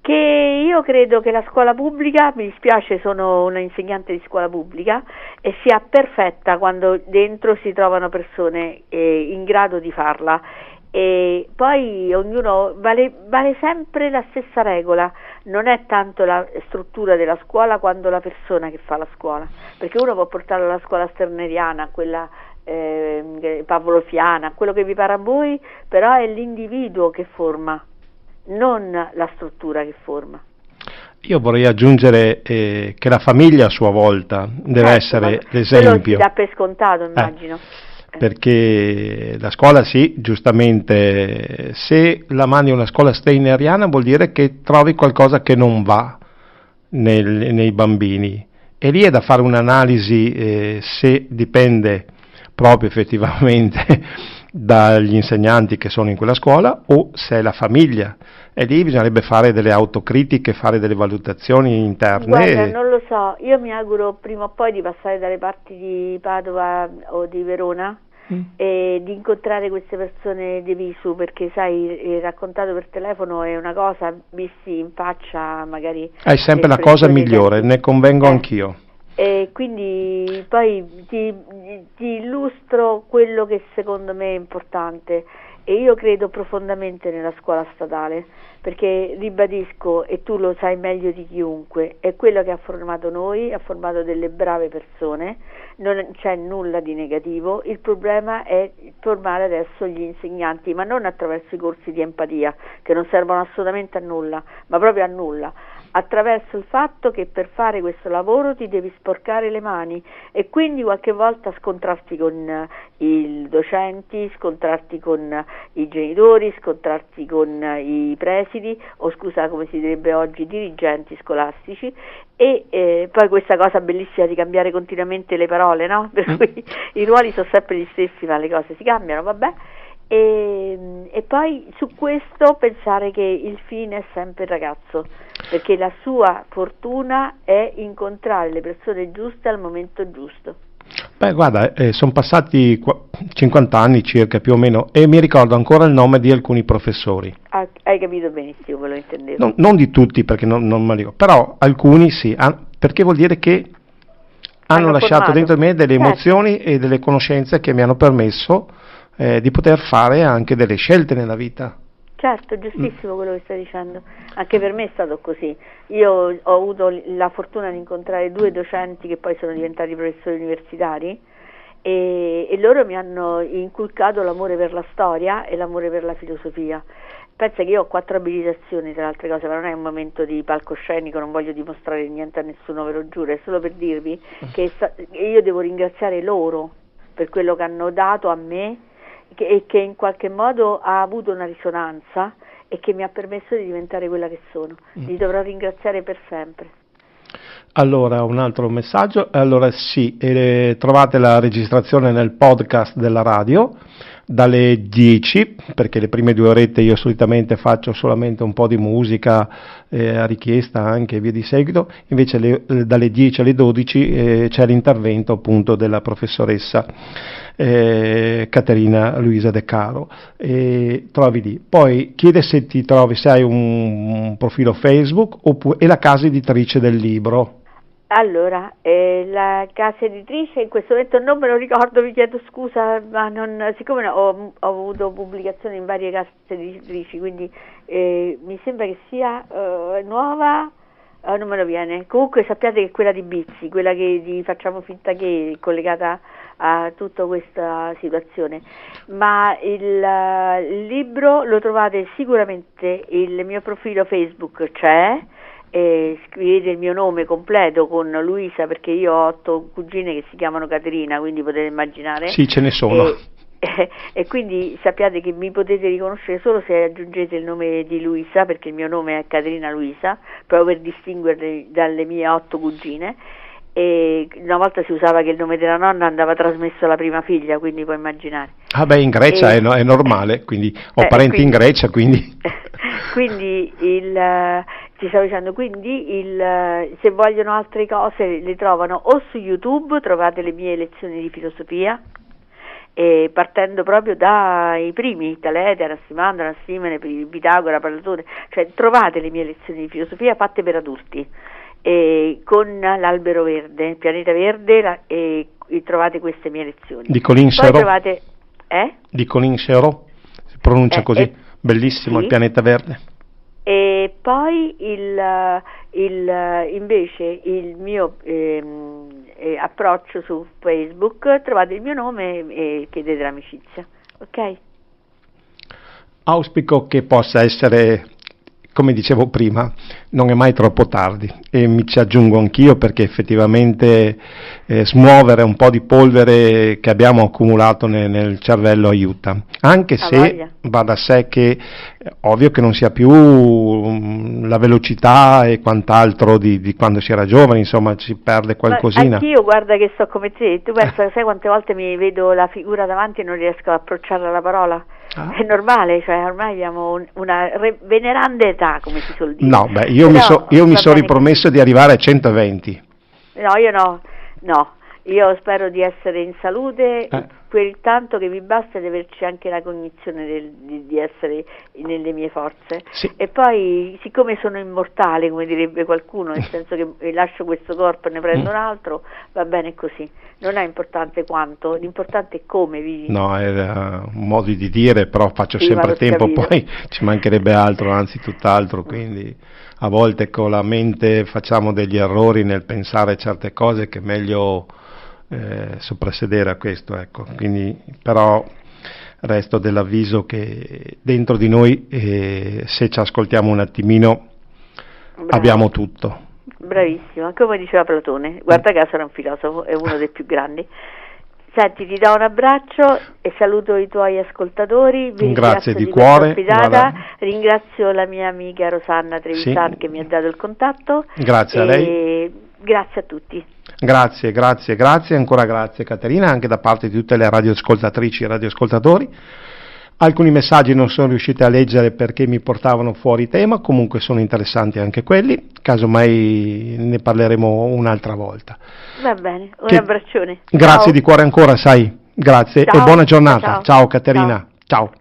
Che io credo che la scuola pubblica, mi dispiace, sono una insegnante di scuola pubblica, e sia perfetta quando dentro si trovano persone in grado di farla, e poi ognuno vale sempre la stessa regola, non è tanto la struttura della scuola quanto la persona che fa la scuola, perché uno può portarla alla scuola steineriana, quella pavloviana, quello che vi pare a voi, però è l'individuo che forma, non la struttura che forma. Io vorrei aggiungere che la famiglia a sua volta deve essere l'esempio. Quello si dà per scontato, immagino. Perché la scuola, sì, giustamente, se la mandi a una scuola steineriana vuol dire che trovi qualcosa che non va nei bambini, e lì è da fare un'analisi se dipende proprio effettivamente dagli insegnanti che sono in quella scuola o se è la famiglia, e lì bisognerebbe fare delle autocritiche, fare delle valutazioni interne. Guarda, non lo so, io mi auguro prima o poi di passare dalle parti di Padova o di Verona e di incontrare queste persone di visu, perché sai, raccontato per telefono è una cosa, visti in faccia magari è sempre la cosa migliore, ne convengo anch'io. E quindi poi ti illustro quello che secondo me è importante, e io credo profondamente nella scuola statale, perché ribadisco, e tu lo sai meglio di chiunque, è quello che ha formato noi, ha formato delle brave persone, non c'è nulla di negativo, il problema è formare adesso gli insegnanti, ma non attraverso i corsi di empatia, che non servono assolutamente a nulla, ma proprio a nulla, attraverso il fatto che per fare questo lavoro ti devi sporcare le mani, e quindi qualche volta scontrarti con i docenti, scontrarti con i genitori, scontrarti con i presidi, o scusa, come si direbbe oggi, dirigenti scolastici, e poi questa cosa bellissima di cambiare continuamente le parole, no? Per cui i ruoli sono sempre gli stessi, ma le cose si cambiano, vabbè. E poi su questo pensare che il fine è sempre il ragazzo, perché la sua fortuna è incontrare le persone giuste al momento giusto. Beh, guarda, sono passati 50 anni circa, più o meno, e mi ricordo ancora il nome di alcuni professori. Hai capito benissimo, quello intendevo. Non di tutti, perché non me lo ricordo, però alcuni sì, perché vuol dire che hanno lasciato formato dentro me delle emozioni e delle conoscenze che mi hanno permesso di poter fare anche delle scelte nella vita. Certo, giustissimo quello che stai dicendo, anche per me è stato così. Io ho avuto la fortuna di incontrare 2 docenti che poi sono diventati professori universitari, e loro mi hanno inculcato l'amore per la storia e l'amore per la filosofia. Pensa che io ho 4 abilitazioni, tra le altre cose, ma non è un momento di palcoscenico, non voglio dimostrare niente a nessuno, ve lo giuro, è solo per dirvi che io devo ringraziare loro per quello che hanno dato a me e che in qualche modo ha avuto una risonanza e che mi ha permesso di diventare quella che sono. Li dovrò ringraziare per sempre. Allora, un altro messaggio. Allora sì, trovate la registrazione nel podcast della radio dalle 10, perché le prime 2 orette io solitamente faccio solamente un po' di musica a richiesta anche e via di seguito, invece dalle 10 alle 12 c'è l'intervento appunto della professoressa Caterina Luisa De Caro, trovi lì. Poi chiede se hai un profilo Facebook e la casa editrice del libro. Allora, la casa editrice in questo momento non me lo ricordo, vi chiedo scusa, ma siccome ho avuto pubblicazioni in varie case editrici, quindi mi sembra che sia nuova, non me lo viene. Comunque sappiate che è quella di Bizzi, quella che di Facciamo Finta Che, è collegata a tutta questa situazione. Ma il libro lo trovate sicuramente, il mio profilo Facebook c'è. Scrivete il mio nome completo con Luisa, perché io ho 8 cugine che si chiamano Caterina, quindi potete immaginare. Sì, ce ne sono. E quindi sappiate che mi potete riconoscere solo se aggiungete il nome di Luisa, perché il mio nome è Caterina Luisa, proprio per distinguerli dalle mie 8 cugine. E una volta si usava che il nome della nonna andava trasmesso alla prima figlia, quindi puoi immaginare. Ah beh, in Grecia è normale, quindi ho parenti in Grecia, quindi... Quindi ti stavo dicendo, se vogliono altre cose le trovano o su YouTube, trovate le mie lezioni di filosofia, partendo proprio dai primi, Talete, Anassimandro, Anassimene, Pitagora, Platone, cioè trovate le mie lezioni di filosofia fatte per adulti, con l'albero verde, il pianeta verde, e trovate queste mie lezioni. Di Colin Serrault. Poi trovate, Di Colin Serrault, si pronuncia così, bellissimo, sì. Il pianeta verde. E poi invece il mio approccio su Facebook, trovate il mio nome e chiedete l'amicizia, ok? Auspico che possa essere, come dicevo prima, non è mai troppo tardi, e mi ci aggiungo anch'io, perché effettivamente smuovere un po' di polvere che abbiamo accumulato nel cervello aiuta, anche se va da sé che ovvio che non sia più la velocità e quant'altro di quando si era giovani, insomma si perde qualcosina. Anch'io, guarda che sto come te, tu pensa, sai quante volte mi vedo la figura davanti e non riesco ad approcciare alla parola? È normale, cioè ormai abbiamo una veneranda età, come si suol dire. No, beh, io mi sono ripromesso di arrivare a 120. No, io no, io spero di essere in salute, quel tanto che mi basta di averci anche la cognizione di essere nelle mie forze. Sì. E poi, siccome sono immortale, come direbbe qualcuno, nel senso che lascio questo corpo e ne prendo un altro, va bene così. Non è importante quanto, l'importante è come vivi. No, era un modo di dire, però faccio sempre tempo, poi ci mancherebbe altro, anzi tutt'altro, quindi a volte con la mente facciamo degli errori nel pensare certe cose che è meglio soprassedere a questo, ecco. Quindi però resto dell'avviso che dentro di noi, se ci ascoltiamo un attimino, abbiamo tutto. Bravissimo, come diceva Platone, guarda caso era un filosofo, è uno dei più grandi. Senti, ti do un abbraccio e saluto i tuoi ascoltatori, grazie di cuore, ringrazio la mia amica Rosanna Trevisan, che mi ha dato il contatto. Grazie a lei. Grazie a tutti. Grazie, ancora grazie Caterina, anche da parte di tutte le radioascoltatrici e radioascoltatori. Alcuni messaggi non sono riusciti a leggere perché mi portavano fuori tema, comunque sono interessanti anche quelli, casomai ne parleremo un'altra volta. Va bene, un abbraccione. Grazie di cuore ancora, grazie. Ciao. E buona giornata. Ciao Caterina. Ciao.